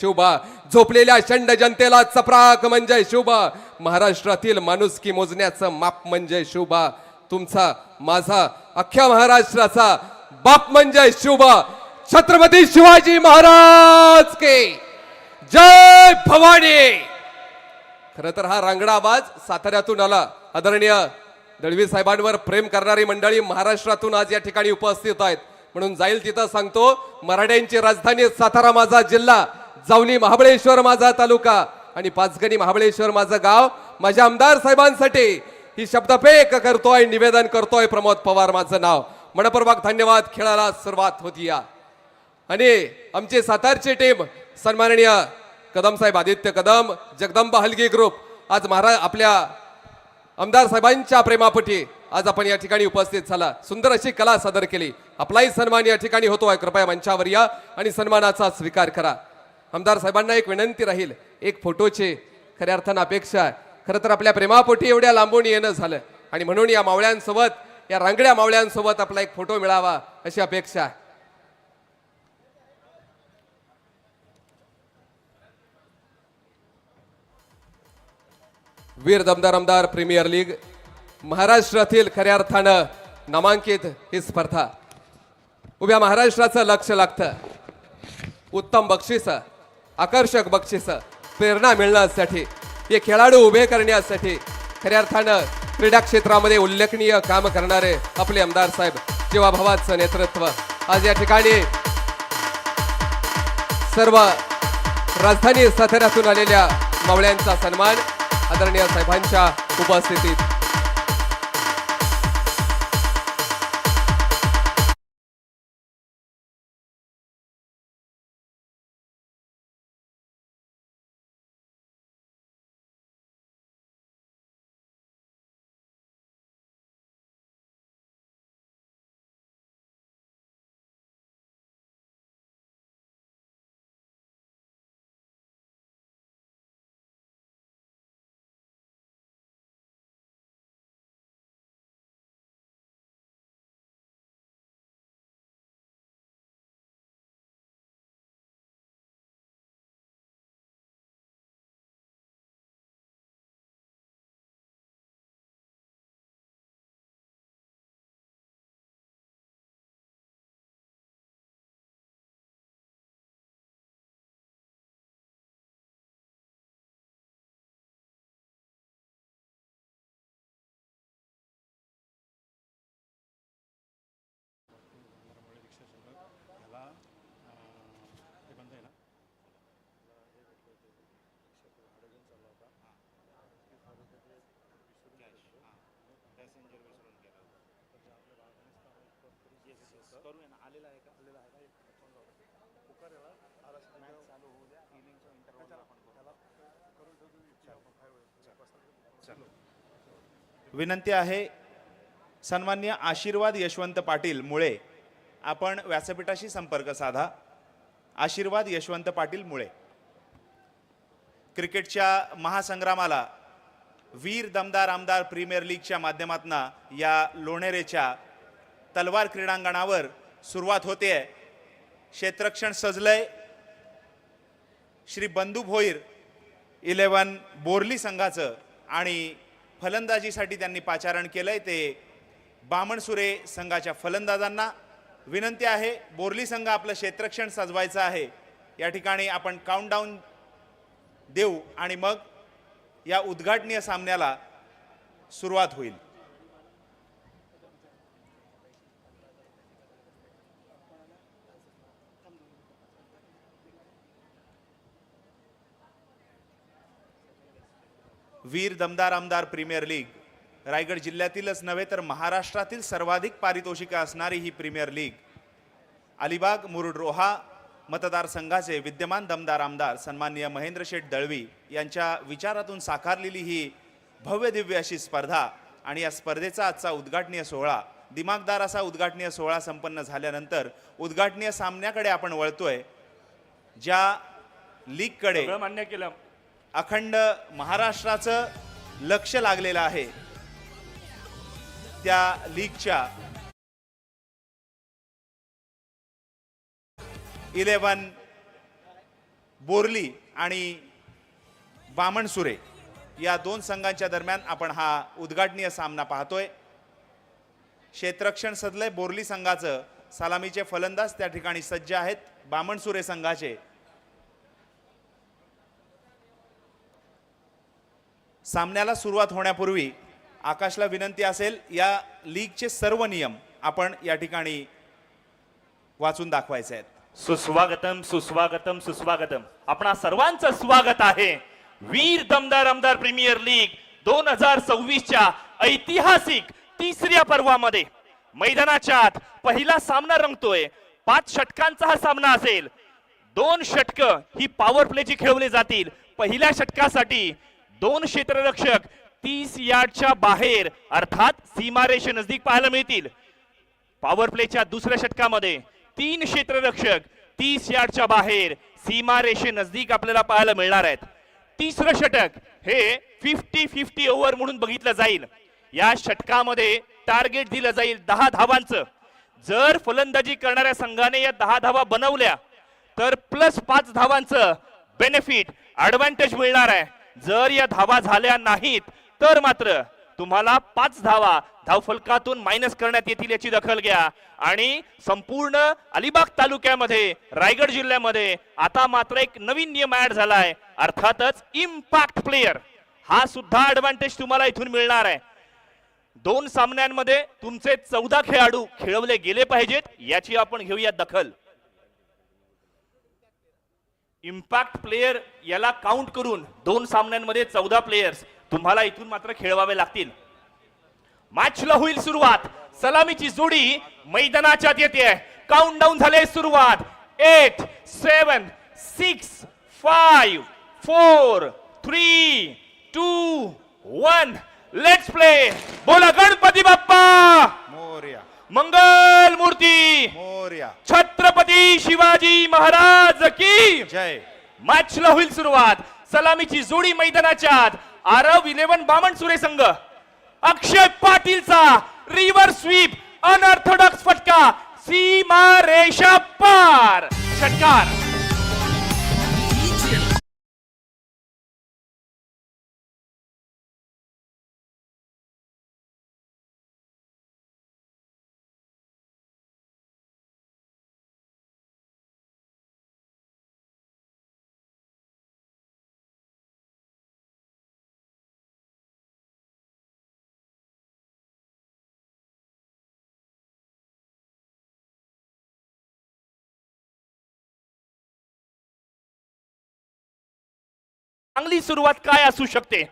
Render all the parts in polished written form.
शुभ झोपलेल्या शंड जनतेला चपराक म्हणजे शुभ महाराष्ट्रातील माणुसकी मोजण्याचं माप म्हणजे शुभ तुमचा माझा अख्ख्या महाराष्ट्राचा बाप म्हणजे शुभ छत्रपती शिवाजी महाराज के जय भवानी। खरं तर हा रांगडा आवाज साताऱ्यातून आला। आदरणीय दळवी साहेबांवर प्रेम करणारी मंडळी महाराष्ट्रातून आज या ठिकाणी उपस्थित आहेत म्हणून जाईल तिथं सांगतो मराठ्यांची राजधानी सातारा माझा जिल्हा, जावली महाबळेश्वर माझा तालुका आणि पाचगणी महाबळेश्वर माझं गाव। माझ्या आमदार साहेबांसाठी ही शब्दफेक करतोय, निवेदन करतोय प्रमोद पवार माझं नाव। मनपूर्वक धन्यवाद। खेळाला सुरुवात होती या आणि आमची सातारची टीम सन्माननीय कदम साहेब आदित्य कदम, जगदंबा हलगी ग्रुप आज आपल्या आमदार साहेबांच्या प्रेमापोटी आज आपण या ठिकाणी उपस्थित झाला। सुंदर अशी कला सादर केली। आपलाही सन्मान या ठिकाणी होतोय। कृपया मंचावर या आणि सन्मानाचा स्वीकार करा। आमदार साहेबांना एक विनंती राहील, एक फोटोची खऱ्या अर्थानं अपेक्षा आहे। खरं तर आपल्या प्रेमापोटी एवढ्या लांबून येणं झालं आणि म्हणून या मावळ्यांसोबत, या रांगड्या मावळ्यांसोबत आपला एक फोटो मिळावा अशी अपेक्षा आहे। वीर दमदार आमदार प्रीमियर लीग महाराष्ट्रातील खऱ्या अर्थानं नामांकित ही स्पर्धा उभ्या महाराष्ट्राचं लक्ष लागतं। उत्तम बक्षीस, आकर्षक बक्षीस, प्रेरणा मिळण्यासाठी, हे खेळाडू उभे करण्यासाठी खऱ्या अर्थानं क्रीडा क्षेत्रामध्ये उल्लेखनीय काम करणारे आपले आमदार साहेब जीवाभावाचं नेतृत्व आज या ठिकाणी सर्व राजधानी साताऱ्यातून आलेल्या मावळ्यांचा सन्मान आदरणीय साहेबांच्या उपस्थितीत। विनंती आहे सन्माननीय आशीर्वाद यशवंत पाटील मुळे, आपण व्यासपीठाशी संपर्क साधा। आशीर्वाद यशवंत पाटील मुळे क्रिकेटच्या महासंग्रामाला वीर दमदार आमदार प्रीमियर लीगच्या माध्यमातून या लोणेरेच्या तलवार क्रीडांगणावर सुरुवात होते। क्षेत्ररक्षण सजलय। श्री बंधू भोईर 11 बोरली संघाचं आणि फलंदाजीसाठी त्यांनी पाचारण केलंय ते बामणसुरे संघाच्या फलंदाजांना। विनंती आहे बोरली संघ आपलं क्षेत्ररक्षण सजवायचं आहे। या ठिकाणी आपण काउंटडाऊन देऊ आणि मग या उद्घाटनीय सामन्याला सुरुवात होईल। वीर दमदार आमदार प्रीमियर लीग रायगड जिल्ह्यातीलच नव्हे तर महाराष्ट्रातील सर्वाधिक पारितोषिके असणारी ही प्रीमियर लीग अलिबाग मुरुड रोहा मतदारसंघाचे विद्यमान दमदार आमदार सन्माननीय महेंद्र शेठ दळवी यांच्या विचारातून साकारलेली ही भव्य दिव्य अशी स्पर्धा आणि या स्पर्धेचा आजचा उद्घाटनीय सोहळा, दिमागदार असा उद्घाटनीय सोहळा संपन्न झाल्यानंतर उद्घाटनीय सामन्याकडे आपण वळतोय। ज्या लीगकडे मान्य केलं अखंड महाराष्ट्राचं लक्ष लागलेलं आहे त्या लीगच्या 11 बोरली आणि बामणसुरे या दोन संघांच्या दरम्यान आपण हा उद्घाटनीय सामना पाहतोय. क्षेत्ररक्षण सदलय बोरली संघाचं. सलामीचे फलंदाज त्या ठिकाणी सज्ज आहेत बामणसुरे संघाचे. सामन्याला सुरुवात होण्यापूर्वी आकाशला विनंती असेल, या लीगचे सर्व नियम आपण या ठिकाणी वाचून दाखवायचे आहेत. सुस्वागतम सुस्वागतम सुस्वागतम. आपणा सर्वांचं स्वागत आहे वीर दमदार आमदार प्रीमियर लीग 2026च्या ऐतिहासिक तिसऱ्या पर्वामध्ये. मैदानाच्या आत पहिला सामना रंगतोय. 5 षटकांचा हा सामना असेल. 2 षटक ही पॉवर प्लेची खेळवली जातील. पहिल्या षटकासाठी 2 क्षेत्ररक्षक 30 यार्डच्या बाहेर अर्थात सीमारेषे नजदीक पाहायला मिळतील. पॉवर प्लेच्या दुसऱ्या षटकामध्ये 3 क्षेत्ररक्षक 30 यार्डच्या बाहेर सीमारेषे नजदीक आपल्याला पाहायला मिळणार आहेत. तिसरं षटक हे 50-50 ओव्हर म्हणून बघितलं जाईल. या षटकामध्ये टार्गेट दिलं जाईल 10 धावांचं. जर फलंदाजी करणाऱ्या संघाने या 10 धावा बनवल्या तर +5 धावांचं बेनिफिट ऍडव्हान्टेज मिळणार आहे. जर या धावा झाल्या नाहीत तर मात्र तुम्हाला 5 धावा धावफलकातून मायनस करण्यात येतील याची दखल घ्या. आणि संपूर्ण अलिबाग तालुक्यामध्ये रायगड जिल्ह्यामध्ये आता मात्र एक नवीन नियम ऍड झालाय, अर्थातच इम्पॅक्ट प्लेयर. हा सुद्धा ऍडव्हान्टेज तुम्हाला इथून मिळणार आहे. 2 सामन्यांमध्ये तुमचे 14 खेळाडू खेळवले गेले पाहिजेत याची आपण घेऊया दखल. इम्पॅक्ट प्लेयर याला काउंट करून 2 सामन्यांमध्ये 14 प्लेयर्स तुम्हाला इथून मात्र खेळवावे लागतील. मॅचला होईल सुरुवात. सलामीची जोडी मैदानाच्या आत येते. काउंटडाऊन झाले सुरुवात. 8 7 6 5 4 3 2 1 लेट्स प्ले. बोला गणपती बाप्पा मोरया. मंगल मूर्ती मोरया. छत्रपती शिवाजी महाराज की जय. मॅचला होईल सुरुवात. सलामीची जोडी मैदानाच्या आत. आरव 11 बामणसुरे संघ. अक्षय पाटीलचा रिव्हर्स स्वीप अनऑर्थोडॉक्स फटका सीमा रेषा पार. षटकार. चांगली सुरुवात काय असू शकते.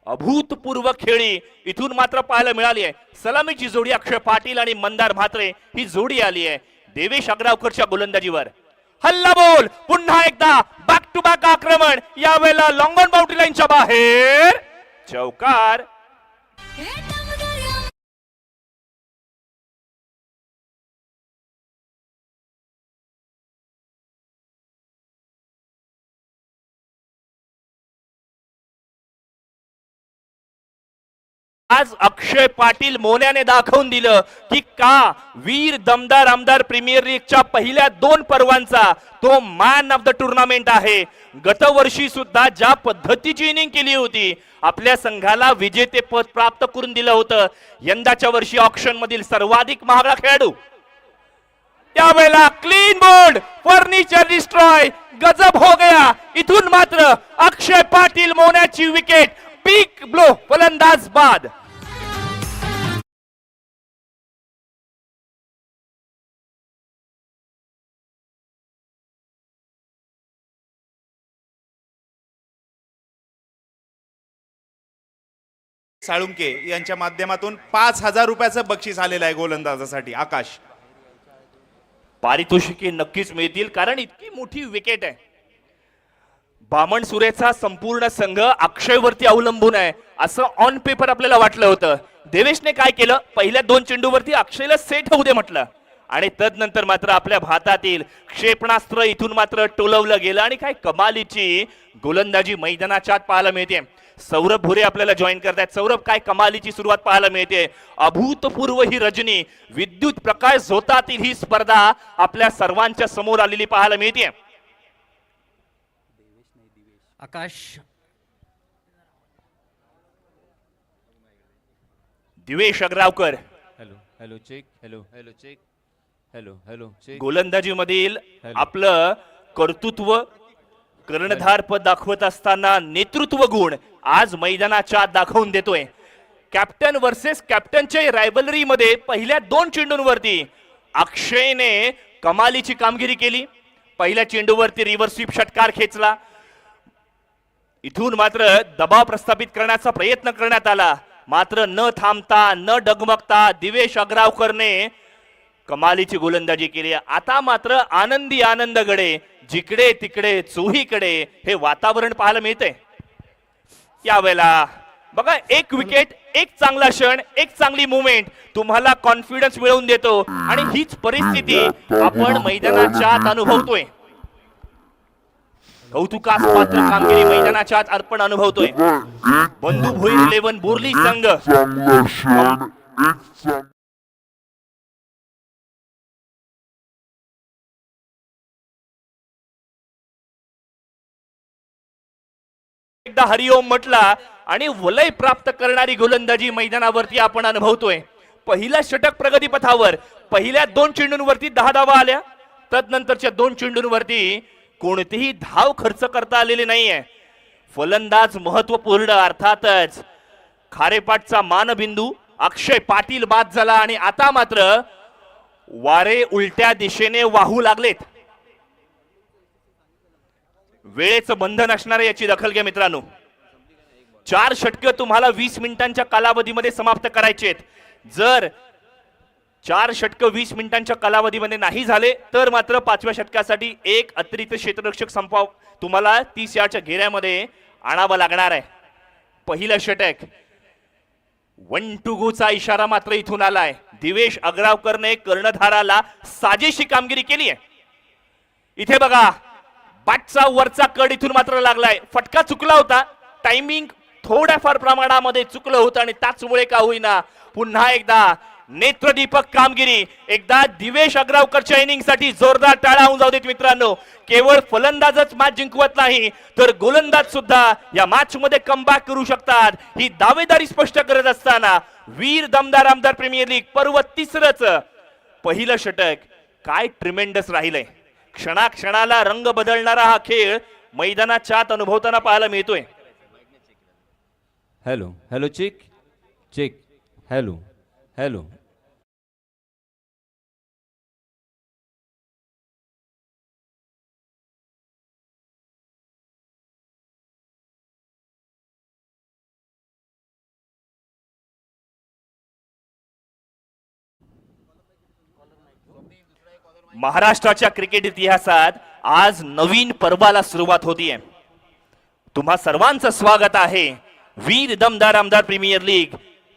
अभूतपूर्व खेळी इथून मात्र पाहायला मिळाली आहे. सलामीची जोडी अक्षय पाटील आणि मंदार म्हात्रे ही जोडी आली आहे देवेश अग्रावकरच्या गोलंदाजीवर. हल्ला बोल. पुन्हा एकदा बॅक टू बॅक आक्रमण. यावेळेला लॉंग ऑन बाउंड्री लाईनच्या बाहेर. चौकार. आज अक्षय पाटील मोन्याने दाखवून दिलं की का वीर दमदार आमदार प्रीमियर लीगच्या पहिल्या 2 पर्वांचा तो मॅन ऑफ द टुर्नामेंट आहे. गतवर्षी सुद्धा ज्या पद्धतीची इनिंग केली होती आपल्या संघाला विजेतेपद प्राप्त करून दिलं होतं. यंदाच्या वर्षी ऑक्शन मधील सर्वाधिक महागडा खेळाडू. यावेळेला क्लीन बोर्ड. Furniture destroy. गजब हो गया. इथून मात्र अक्षय पाटील मोन्याची विकेट. बिग ब्लो फलंदाज बाद. साळुंके यांच्या माध्यमातून 5,000 रुपयाचं बक्षीस आलेलं आहे गोलंदाजासाठी. आकाश. पारितोषिके नक्कीच मिळतील कारण इतकी मोठी विकेट आहे. बामणसुरेचा संपूर्ण संघ अक्षयवरती अवलंबून आहे असं ऑन पेपर आपल्याला वाटलं होतं. देवेशने काय केलं, पहिल्या 2 चेंडूवरती अक्षयला सेट होऊ दे म्हटलं आणि तदनंतर मात्र आपल्या भातातील क्षेपणास्त्र इथून मात्र टोलवलं गेलं आणि काय कमालीची गोलंदाजी मैदानाच्या आत पाहायला मिळते. सौरभ भुरे आपल्याला जॉईन करतायत. सौरभ, काय कमालीची सुरुवात पाहायला मिळते. अभूतपूर्व ही रजनी विद्युत प्रकाश झोतातील ही स्पर्धा आपल्या सर्वांच्या समोर आलेली पाहायला मिळते. Akash Divesh Agrawkar hello hello check hello hello check hello hello check गोलंदाजी मधील हॅलो. आपलं कर्तृत्व कर्णधार पद दाखवत असताना नेतृत्व गुण आज मैदानाच्या आत दाखवून देतोय. कॅप्टन वर्सेस कॅप्टनच्या रायबलरी मध्ये पहिल्या 2 चेंडूंवरती अक्षयने कमालीची कामगिरी केली. पहिल्या चेंडूवरती रिव्हर्स स्वीप षटकार खेचला. इथून मात्र दबाव प्रस्थापित करण्याचा प्रयत्न करण्यात आला, मात्र न थांबता न डगमगता दिवेश अग्रावकरने कमालीची गोलंदाजी केली. आता मात्र आनंदी आनंदगडे, जिकडे तिकडे चोहीकडे हे वातावरण पाहायला मिळतंय. यावेळेला बघा, एक विकेट, एक चांगला क्षण, एक चांगली मुवमेंट तुम्हाला कॉन्फिडन्स मिळवून देतो आणि हीच परिस्थिती आपण मैदानाच्या आत अनुभवतोय. कौतुकास पात्र कामगिरी मैदानाच्या आत अर्पण अनुभवतोय. बंधू भोईर 11 बोर्ली संघ एकदा हरिओम म्हटला आणि वलय प्राप्त करणारी गोलंदाजी मैदानावरती आपण अनुभवतोय. पहिल्या षटक प्रगतीपथावर पहिल्या 2 चेंडूंवरती 10 धावा आल्या. तदनंतरच्या 2 चेंडूंवरती कोणतीही धाव खर्च करता आलेली नाहीये. फलंदाज महत्वपूर्ण, अर्थातच खारेपाटचा मानबिंदू अक्षय पाटील बाद झाला आणि आता मात्र वारे उलट्या दिशेने वाहू लागलेत. वेळेचं बंधन असणार याची दखल घ्या मित्रांनो. 4 षटकं तुम्हाला 20 मिनिटांच्या कालावधीमध्ये समाप्त करायचे आहेत. जर 4 षटकं 20 मिनिटांच्या कालावधीमध्ये नाही झाले तर मात्र 5व्या षटकासाठी एक अतिरिक्त क्षेत्ररक्षक संपाव तुम्हाला 30 यार्डच्या घेऱ्यामध्ये आणावं लागणार आहे. पहिलं षटक 1 to go चा इशारा मात्र इथून आलाय. दिवेश अग्रावकरने कर्णधाराला साजेशी कामगिरी केली आहे. इथे बघा, बॅटचा वरचा कड इथून मात्र लागलाय. फटका चुकला होता, टायमिंग थोड्याफार प्रमाणामध्ये चुकलं होतं आणि त्याचमुळे का होईना पुन्हा एकदा नेत्रदीपक कामगिरी. एकदा दिवेश अग्रावकरच्या इनिंगसाठी जोरदार टाळ्या होऊन जाऊ देत मित्रांनो. केवळ फलंदाजच मॅच जिंकवत नाही तर गोलंदाज सुद्धा या मॅच मध्ये कमबॅक करू शकतात, ही दावेदारी स्पष्ट करत असताना वीर दमदार आमदार प्रीमियर लीग पर्व 3रंच पहिलं षटक काय ट्रिमेंडस राहिलंय. क्षणाक्षणाला रंग बदलणारा हा खेळ मैदानाच्या आत अनुभवताना पाहायला मिळतोय. Hello hello check check hello hello महाराष्ट्राच्या क्रिकेट इतिहासात आज नवीन पर्वाला सुरुवात होतीये. तुम्हा सर्वांचं स्वागत आहे वीर दमदार आमदार प्रीमियर लीग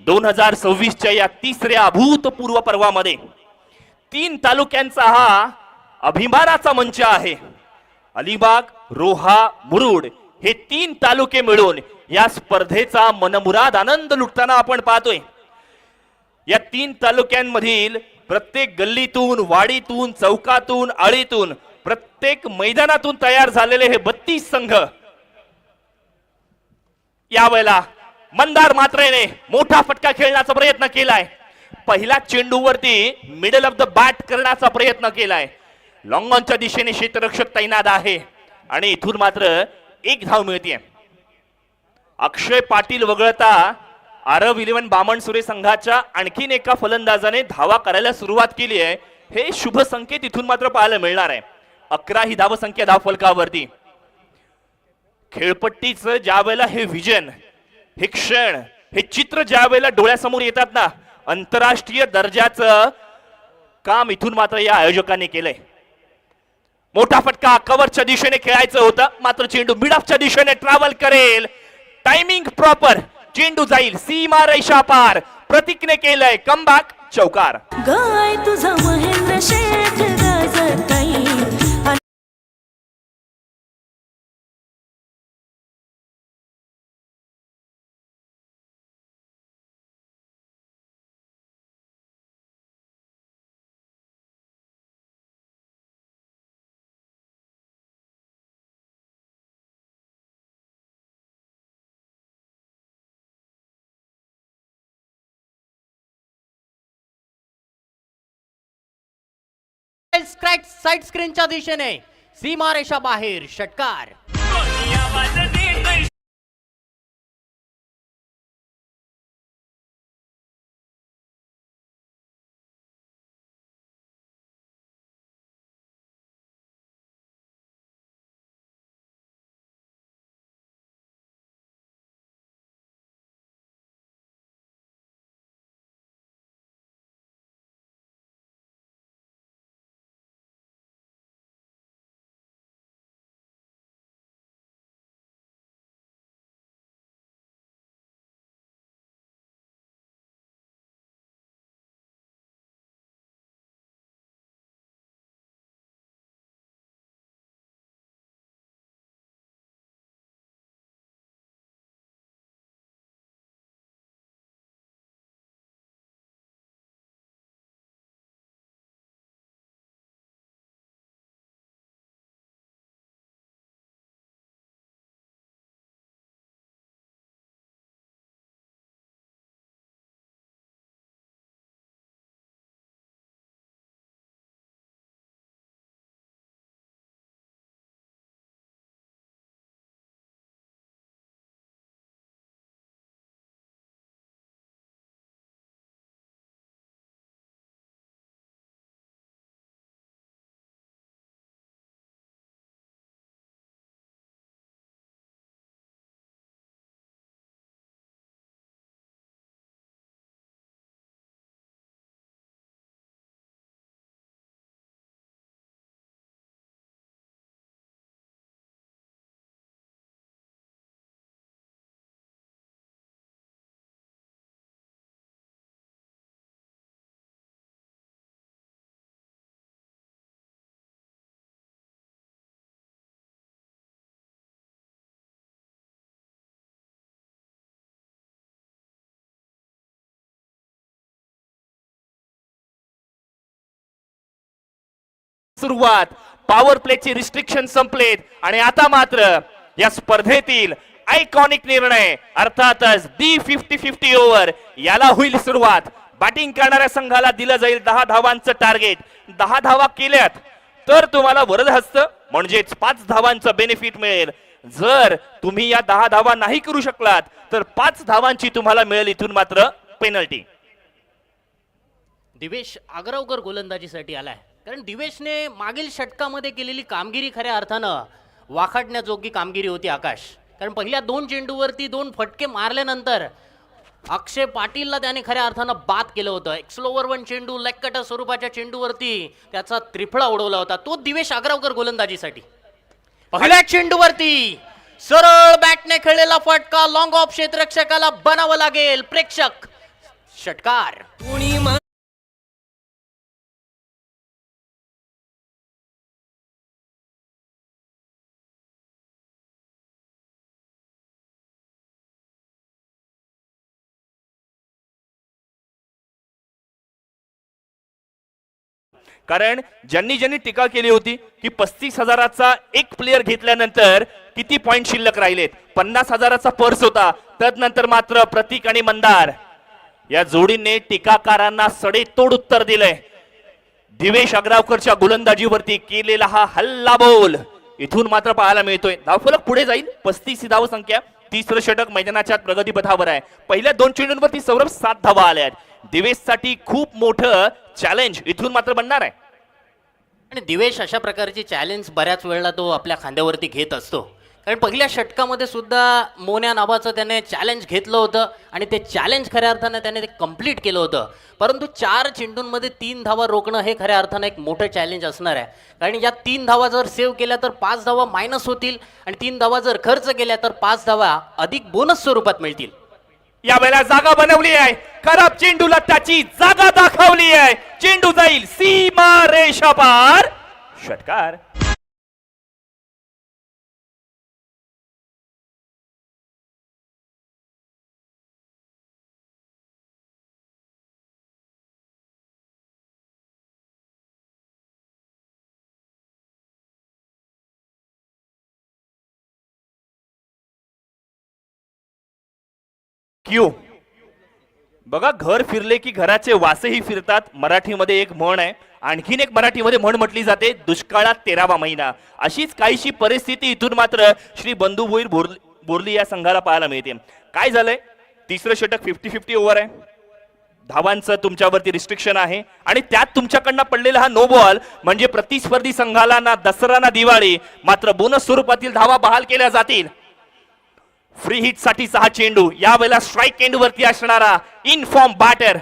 2026च्या या 3ऱ्या अभूतपूर्व पर्वामध्ये. 3 तालुक्यांचा हा अभिमानाचा मंच आहे. अलिबाग, रोहा, मुरुड हे 3 तालुके मिळून या स्पर्धेचा मनमुराद आनंद लुटताना आपण पाहतोय. या 3 तालुक्यांमधील प्रत्येक गल्लीतून, वाडीतून, चौकातून, आळीतून, प्रत्येक मैदानातून तयार झालेले हे 32 संघ यावेळेला मंदार मात्रेने मोठा फटका खेळण्याचा प्रयत्न केलाय. पहिल्या चेंडूवरती मिडल ऑफ द बॅट करण्याचा प्रयत्न केलाय. लॉंग ऑनच्या दिशेने क्षेत्ररक्षक तैनात आहे आणि इथून मात्र 1 धाव मिळते. अक्षय पाटील वगळता आरव 11 बामणसुरे संघाच्या आणखीन एका फलंदाजाने धावा करायला सुरुवात केली आहे. हे शुभ संकेत इथून मात्र पाहायला मिळणार आहे. 11 ही धाव संख्या धावफलकावरती. खेळपट्टीचं ज्या वेळेला हे विजन, हे क्षण, हे चित्र ज्या वेळेला डोळ्यासमोर येतात ना, आंतरराष्ट्रीय दर्जाचं काम इथून मात्र या आयोजकांनी केलंय. मोठा फटका कव्हरच्या दिशेने खेळायचं होतं, मात्र चेंडू मिड ऑफच्या दिशेने ट्रॅव्हल करेल. टायमिंग प्रॉपर, चेंडू जाईल सीमा रेषा पार. प्रतीकने केलंय कमबॅक, चौकार. गाय तुझा महेंद्र शेठ गाजर स्क्रॅच साईड स्क्रीनच्या दिशेने सीमारेषा बाहेर षटकार. सुरुवात पॉवर प्लेची रिस्ट्रिक्शन संपलेत आणि आता मात्र या स्पर्धेतील आयकॉनिक निर्णय अर्थातच दी 50-50 ओव्हर याला होईल सुरुवात. बॅटिंग करणाऱ्या संघाला दिलं जाईल 10 धावांचं टार्गेट. 10 धावा केल्यात तर तुम्हाला वरदहस्त म्हणजेच 5 धावांचं बेनिफिट मिळेल. जर तुम्ही या 10 धावा नाही करू शकलात तर 5 धावांची तुम्हाला मिळेल इथून मात्र पेनल्टी. दिवेश आग्रावकर गोलंदाजीसाठी आलाय, कारण दिवेशने मागील षटकामध्ये केलेली कामगिरी खऱ्या अर्थानं वाखाडण्याजोगी कामगिरी होती आकाश. कारण पहिल्या 2 चेंडूवरती 2 फटके मारल्यानंतर अक्षय पाटीलला त्याने खऱ्या अर्थानं बाद केलं होतं. एक स्लोवर 1 चेंडू लेग कटर स्वरूपाच्या चेंडूवरती त्याचा त्रिफळा उडवला होता. तो दिवेश आग्रावकर गोलंदाजीसाठी पहिल्या चेंडूवरती सरळ बॅटने खेळलेला फटका लॉंग ऑफ क्षेत्ररक्षकाला बनावं लागेल. प्रेक्षक षटकार. कारण ज्यांनी ज्यांनी टीका केली होती की 35,000चा एक प्लेअर घेतल्यानंतर किती पॉइंट शिल्लक राहिलेत, 50,000चा पर्स होता. तदनंतर मात्र प्रतीक आणि मंदार या जोडीने टीकाकारांना सडेतोड उत्तर दिलंय. दिवेश आग्रावकरच्या गोलंदाजीवरती केलेला हा हल्ला बोल इथून मात्र पाहायला मिळतोय. धावफलक पुढे जाईल. 35 ही धाव संख्या. तिसरं षटक मैदानाच्या प्रगतीपथावर आहे. पहिल्या 2 चेंडूंवरती सौरभ 7 धावा आल्या आहेत. दिवेशसाठी खूप मोठं चॅलेंज इथून मात्र बनणार आहे. आणि दिवेश अशा प्रकारची चॅलेंज बऱ्याच वेळेला तो आपल्या खांद्यावरती घेत असतो. कारण पहिल्या षटकामध्ये सुद्धा मोन्या नावाचं त्याने चॅलेंज घेतलं होतं आणि ते चॅलेंज खऱ्या अर्थानं त्याने ते कंप्लीट केलं होतं. परंतु 4 चेंडूंमध्ये 3 धावा रोखणं हे खऱ्या अर्थानं एक मोठं चॅलेंज असणार आहे. कारण या 3 धावा जर सेव्ह केल्या तर 5 धावा मायनस होतील आणि 3 धावा जर खर्च केल्या तर 5 धावा अधिक बोनस स्वरूपात मिळतील. यावेळेला जागा बनवली आहे. खराब चेंडूला त्याची जागा दाखवली आहे. चेंडू जाईल सीमा रेषा पार. षटकार. क्यू बघा, घर फिरले की घराचे वासेही फिरतात, मराठीमध्ये एक म्हण आहे. आणखीन एक मराठीमध्ये म्हण म्हटली जाते, दुष्काळात 13वा महिना. अशीच काहीशी परिस्थिती इथून मात्र श्री बंधू भोईर बोर्ली या संघाला पाहायला मिळते. काय झालंय, तिसरं षटक 50-50 ओव्हर आहे, धावांचं तुमच्यावरती रिस्ट्रिक्शन आहे आणि त्यात तुमच्याकडनं पडलेला हा नो बॉल म्हणजे प्रतिस्पर्धी संघाला ना दसरा ना दिवाळी, मात्र बोनस स्वरूपातील धावा बहाल केल्या जातील. फ्री हिट साठी 6 चेंडू, यावेळेला स्ट्राईक एंड वरती असणारा इन फॉर्म बॅटर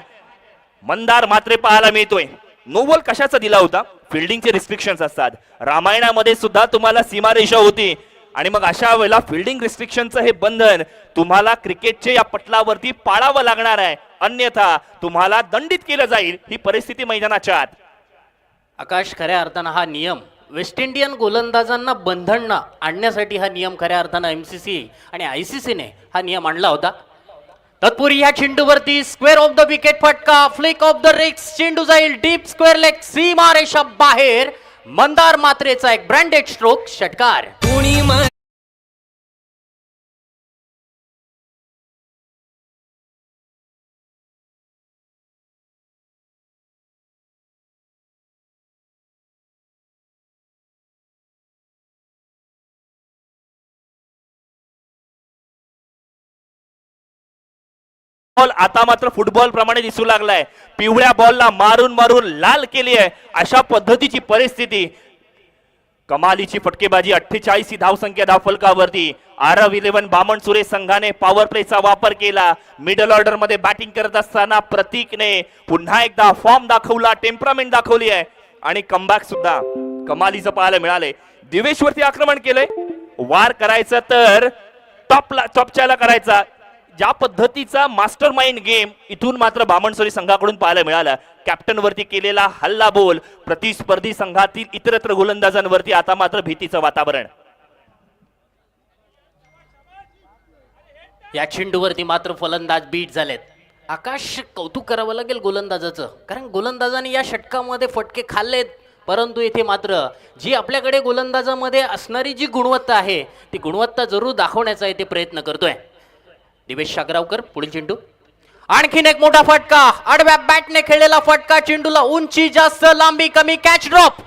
मंदार मात्रे पाहायला मिळतोय. नो बॉल कशाचा दिला होता, फिल्डिंगचे रिस्ट्रिक्शन्स असतात, रामायणामध्ये सुद्धा तुम्हाला सीमारेषा होती आणि मग अशा वेळेला फिल्डिंग रिस्ट्रिक्शनचं हे बंधन तुम्हाला क्रिकेटच्या या पटलावरती पाळावं लागणार आहे, अन्यथा तुम्हाला दंडित केलं जाईल. ही परिस्थिती मैदानाच्या आत. आकाश, खऱ्या अर्थानं हा नियम वेस्ट इंडियन गोलंदाजांना बंधन आणण्यासाठी हा नियम खऱ्या अर्थानं MCC आणि ICC ने हा नियम आणला होता. तत्पूर्वी या चेंडूवरती स्क्वेअर ऑफ द विकेट फटका, फ्लिक ऑफ द रिक्स, चेंडू जाईल डीप स्क्वेअर लेग, सीमारेषा बाहेर. मंदार मात्रेचा एक ब्रँडेड स्ट्रोक, षटकार. बॉल आता मात्र फुटबॉल प्रमाणे दिसू लागलाय. पिवळ्या बॉलला मारून मारून लाल केली आहे, अशा पद्धतीची परिस्थिती. कमालीची फटकेबाजी, 48 ही धावसंख्या धावफलकावरती. RF11 बामणसुरे संघाने पॉवर प्लेचा वापर केला. मिडल ऑर्डर मध्ये बॅटिंग करत असताना प्रतीकने पुन्हा एकदा फॉर्म दाखवला, टेम्परामेंट दाखवली आहे आणि कमबॅक सुद्धा कमालीचं पाहायला मिळाले. दिवेशवरती आक्रमण केलंय, वार करायचं तर टॉपच्याला करायचा, ज्या पद्धतीचा मास्टर माइंड गेम इथून मात्र बामणसोरी संघाकडून पाहायला मिळाला. कॅप्टन वरती केलेला हल्ला बोल, प्रतिस्पर्धी संघातील इतरत्र गोलंदाजांवरती आता मात्र भीतीचं वातावरण. या चेंडूवरती मात्र फलंदाज बीट झालेत. आकाश, कौतुक करावं लागेल गोलंदाजाचं, कारण गोलंदाजाने या षटकामध्ये फटके खाल्लेत, परंतु येथे मात्र जी आपल्याकडे गोलंदाजामध्ये असणारी जी गुणवत्ता आहे ती गुणवत्ता जरूर दाखवण्याचा येथे प्रयत्न करतोय दिवेश शागरावकर. पुढील चेंडू, आणखीन एक मोठा फटका, आडव्या बॅटने खेळलेला फटका, चेंडूला उंची जास्त, लांबी कमी, कॅच ड्रॉप.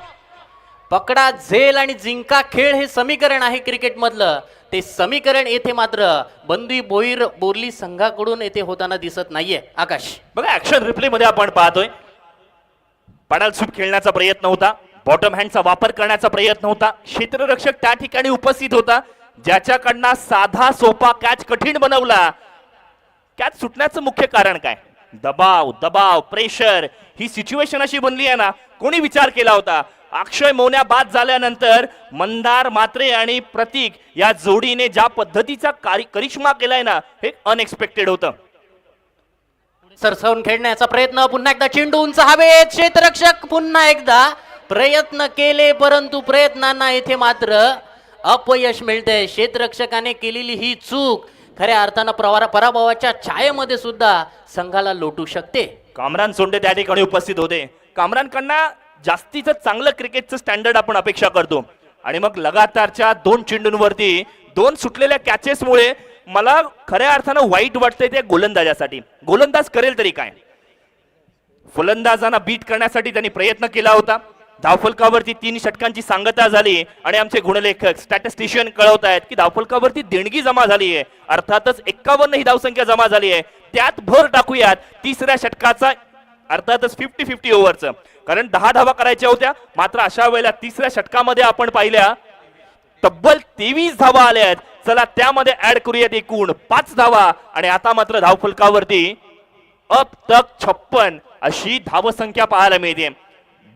पकडा, झेल आणि जिंका खेळ हे समीकरण आहे क्रिकेट मधलं, ते समीकरण येथे मात्र बंदी भोईर बोर्ली संघाकडून येथे होताना दिसत नाहीये. आकाश, बघा, ऍक्शन रिप्ले मध्ये आपण पाहतोय पडाल सूप खेळण्याचा प्रयत्न होता, बॉटम हँडचा वापर करण्याचा प्रयत्न होता, क्षेत्ररक्षक त्या ठिकाणी उपस्थित होता, ज्याच्याकडनं साधा सोपा कॅच कठीण बनवला. कॅच सुटण्याचं मुख्य कारण काय, दबाव दबाव प्रेशर. ही सिच्युएशन अशी बनली आहे ना, कोणी विचार केला होता. अक्षय मोन्या बाद झाल्यानंतर मंदार मात्रे आणि प्रतीक या जोडीने ज्या पद्धतीचा करिश्मा केलाय ना, हे अनएक्सपेक्टेड होतं. सरसावून खेळण्याचा प्रयत्न, पुन्हा एकदा चेंडू उंच हवेत, क्षेत्ररक्षक पुन्हा एकदा प्रयत्न केले, परंतु प्रयत्नांना येथे मात्र अपयश मिळते. क्षेत्ररक्षकाने केलेली ही चूक खऱ्या अर्थानं पराभवाच्या छायेमध्ये सुद्धा संघाला लोटू शकते. कामरान सोंडे त्या ठिकाणी उपस्थित होते. कामरानकडनं जास्तीचं चांगलं क्रिकेटचं स्टँडर्ड आपण अपेक्षा करतो आणि मग लगातारच्या 2 चेंडूंवरती 2 सुटलेल्या कॅचेसमुळे मला खऱ्या अर्थानं वाईट वाटतंय त्या गोलंदाजासाठी. गोलंदाज करेल तरी काय, फलंदाजांना बीट करण्यासाठी त्यांनी प्रयत्न केला होता. धावफलकावरती 3 षटकांची सांगता झाली आणि आमचे गुणलेखक स्टॅटिस्टिशियन कळवत आहेत की धावफलकावरती देणगी जमा झाली आहे, अर्थातच 51 ही धावसंख्या जमा झाली आहे. त्यात भर टाकूयात तिसऱ्या षटकाचा, अर्थातच 50-50 ओव्हरचं, कारण 10 धावा करायच्या होत्या, मात्र अशा वेळेला तिसऱ्या षटकामध्ये आपण पाहिल्या तब्बल 23 धावा आल्या आहेत. चला त्यामध्ये ऍड करूयात एकूण 5 धावा आणि आता मात्र धावफलकावरती अप तक 56 अशी धावसंख्या पाहायला मिळते.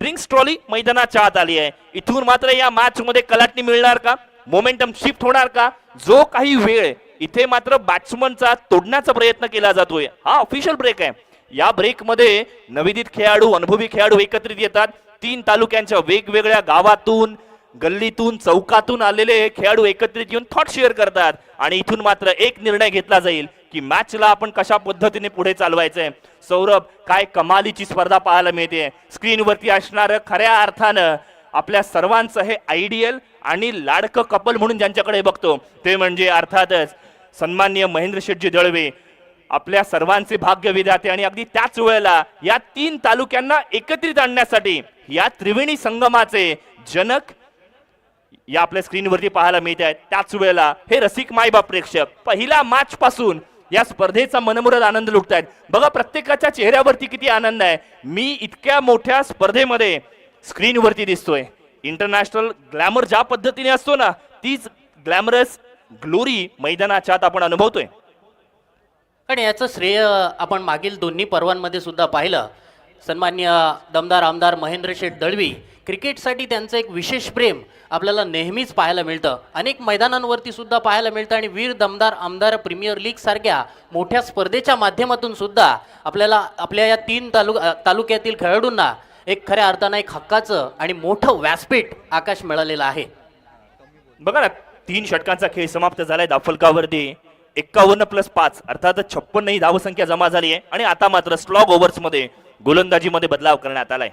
ड्रिंक्स ट्रॉली मैदानाच्या आत आली आहे. इथून मात्र या मॅच मध्ये कलाटणी मिळणार का, मोमेंटम शिफ्ट होणार का, जो काही वेळ इथे मात्र बॅट्समनचा तोडण्याचा प्रयत्न केला जातोय. हा ऑफिशियल ब्रेक आहे. या ब्रेक मध्ये नवोदित खेळाडू, अनुभवी खेळाडू एकत्रित येतात. 3 तालुक्यांच्या वेगवेगळ्या गावातून, गल्लीतून, चौकातून आलेले खेळाडू एकत्रित येऊन थॉट शेअर करतात आणि इथून मात्र एक निर्णय घेतला जाईल की मॅचला आपण कशा पद्धतीने पुढे चालवायचंय. सौरभ, काय कमालीची स्पर्धा पाहायला मिळते. स्क्रीनवरती असणारं खऱ्या अर्थानं आपल्या सर्वांचं हे आयडियल आणि लाडकं कपल म्हणून ज्यांच्याकडे बघतो ते म्हणजे अर्थातच सन्माननीय महेंद्र शेठजी दळवे. आपल्या सर्वांचे भाग्य विधाते आणि अगदी त्याच वेळेला या 3 तालुक्यांना एकत्रित आणण्यासाठी या त्रिवेणी संगमाचे जनक या आपल्या स्क्रीनवरती पाहायला मिळत आहेत. त्याच वेळेला हे रसिक मायबाप प्रेक्षक पहिल्या मॅच पासून या स्पर्धेचा मनमुराद आनंद लुटतायत. बघा प्रत्येकाच्या चेहऱ्यावरती किती आनंद आहे. मी इतक्या मोठ्या स्पर्धेमध्ये स्क्रीनवरती दिसतोय. इंटरनॅशनल ग्लॅमर ज्या पद्धतीने असतो ना, तीच ग्लॅमरस ग्लोरी मैदानाच्या आत आपण अनुभवतोय. पण याचं श्रेय आपण मागील दोन्ही पर्वांमध्ये सुद्धा पाहिलं. सन्मान्य दमदार आमदार महेंद्र शेठ दळवी, क्रिकेटसाठी त्यांचं एक विशेष प्रेम आपल्याला नेहमीच पाहायला मिळतं. अनेक मैदानांवरती सुद्धा पाहायला मिळतं आणि वीर दमदार आमदार प्रीमियर लीग सारख्या मोठ्या स्पर्धेच्या माध्यमातून सुद्धा आपल्याला आपल्या या 3 तालुक्यातील खेळाडूंना एक खऱ्या अर्थानं एक हक्काचं आणि मोठं व्यासपीठ आकाश मिळालेलं आहे. बघा ना, 3 षटकांचा खेळ समाप्त झालाय. दाफलकावरती 51+5 अर्थात 56 ही धावसंख्या जमा झाली आहे आणि आता मात्र स्लॉग ओव्हर्स मध्ये गोलंदाजीमध्ये बदलाव करण्यात आलाय.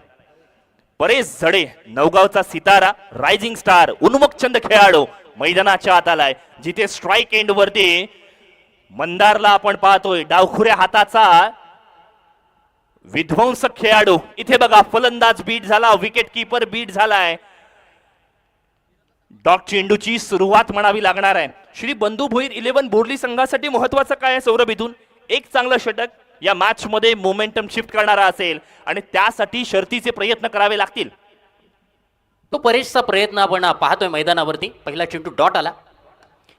परेश झडे, नवगावचा सितारा, रायझिंग स्टार, उन्मुख खेळाडू मैदानाच्या आत आलाय. जिथे स्ट्राईक एंड वरती मंदारला आपण पाहतोय डावखुऱ्या हाताचा विध्वंसक खेळाडू. इथे बघा फलंदाज बीट झाला, विकेट कीपर बीट झालाय. डॉग चेंडूची सुरुवात म्हणावी लागणार आहे. श्री बंधू भोईर 11 बोर्ली संघासाठी महत्वाचं काय आहे सौरभ? इथून एक चांगलं षटक या मॅच मध्ये मोमेंटम शिफ्ट करणारा असेल आणि त्यासाठी शर्तीचे प्रयत्न करावे लागतील. तो परेशचा प्रयत्न आपण पाहतोय मैदानावरती. पहिला चेंडू डॉट आला.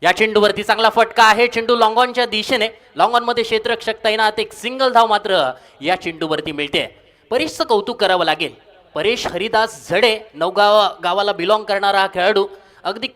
या चेंडूवरती चांगला फटका आहे. चेंडू लॉंगॉनच्या दिशेने, लॉंगॉनमध्ये क्षेत्ररक्षक तैनात. एक सिंगल धाव मात्र या चेंडूवरती मिळते. परेशचं कौतुक करावं लागेल. परेश हरिदास झडे, नवगाव गावाला बिलॉंग करणारा हा खेळाडू अगदी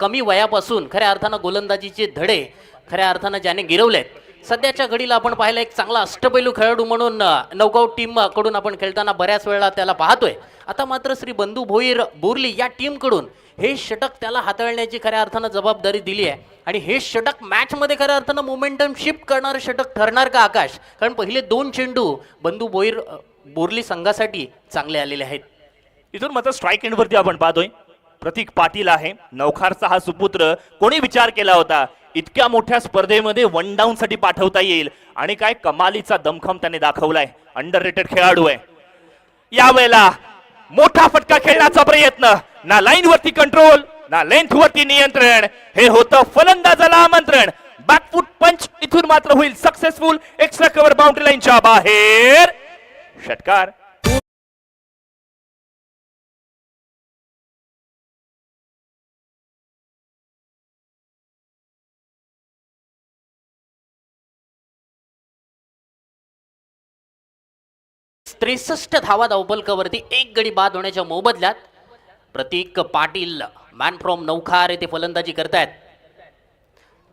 कमी वयापासून खऱ्या अर्थानं गोलंदाजीचे धडे खऱ्या अर्थानं ज्याने गिरवलेत. सध्याच्या घडीला आपण पाहिलं एक चांगला अष्टपैलू खेळाडू म्हणून नवगाव टीम कडून आपण खेळताना बऱ्याच वेळा त्याला पाहतोय. आता मात्र श्री बंधू भोईर बोर्ली या टीम कडून हे षटक त्याला हाताळण्याची खऱ्या अर्थानं जबाबदारी दिली आहे आणि हे षटक मॅच मध्ये खऱ्या अर्थानं मोमेंटम शिफ्ट करणारं षटक ठरणार का आकाश? कारण पहिले 2 चेंडू बंधू भोईर बोर्ली संघासाठी चांगले आलेले आहेत. इथून मात्र स्ट्राईक एंड वरती आपण पाहतोय प्रतीक पाटील आहे, नवखारचा हा सुपुत्र. कोणी विचार केला होता इतक्या मोठ्या स्पर्धेमध्ये 1 डाऊन साठी पाठवता येईल आणि काय कमालीचा दमखम त्याने दाखवलाय. अंडररेटेड खेळाडू आहे. यावेळेला मोठा फटका खेळण्याचा प्रयत्न, ना लाईन वरती कंट्रोल ना लेंथ वरती नियंत्रण. हे होतं फलंदाजाला आमंत्रण. बॅकफुट पंच इथून मात्र होईल सक्सेसफुल. एक्स्ट्रा कव्हर बाउंड्री लाईनच्या बाहेर षटकार. त्रेसष्ट धावा धावपलकावरती 1 गडी बाद होण्याच्या मोबदल्यात प्रतीक पाटील मॅन फ्रॉम नवखार येथे फलंदाजी करतायत.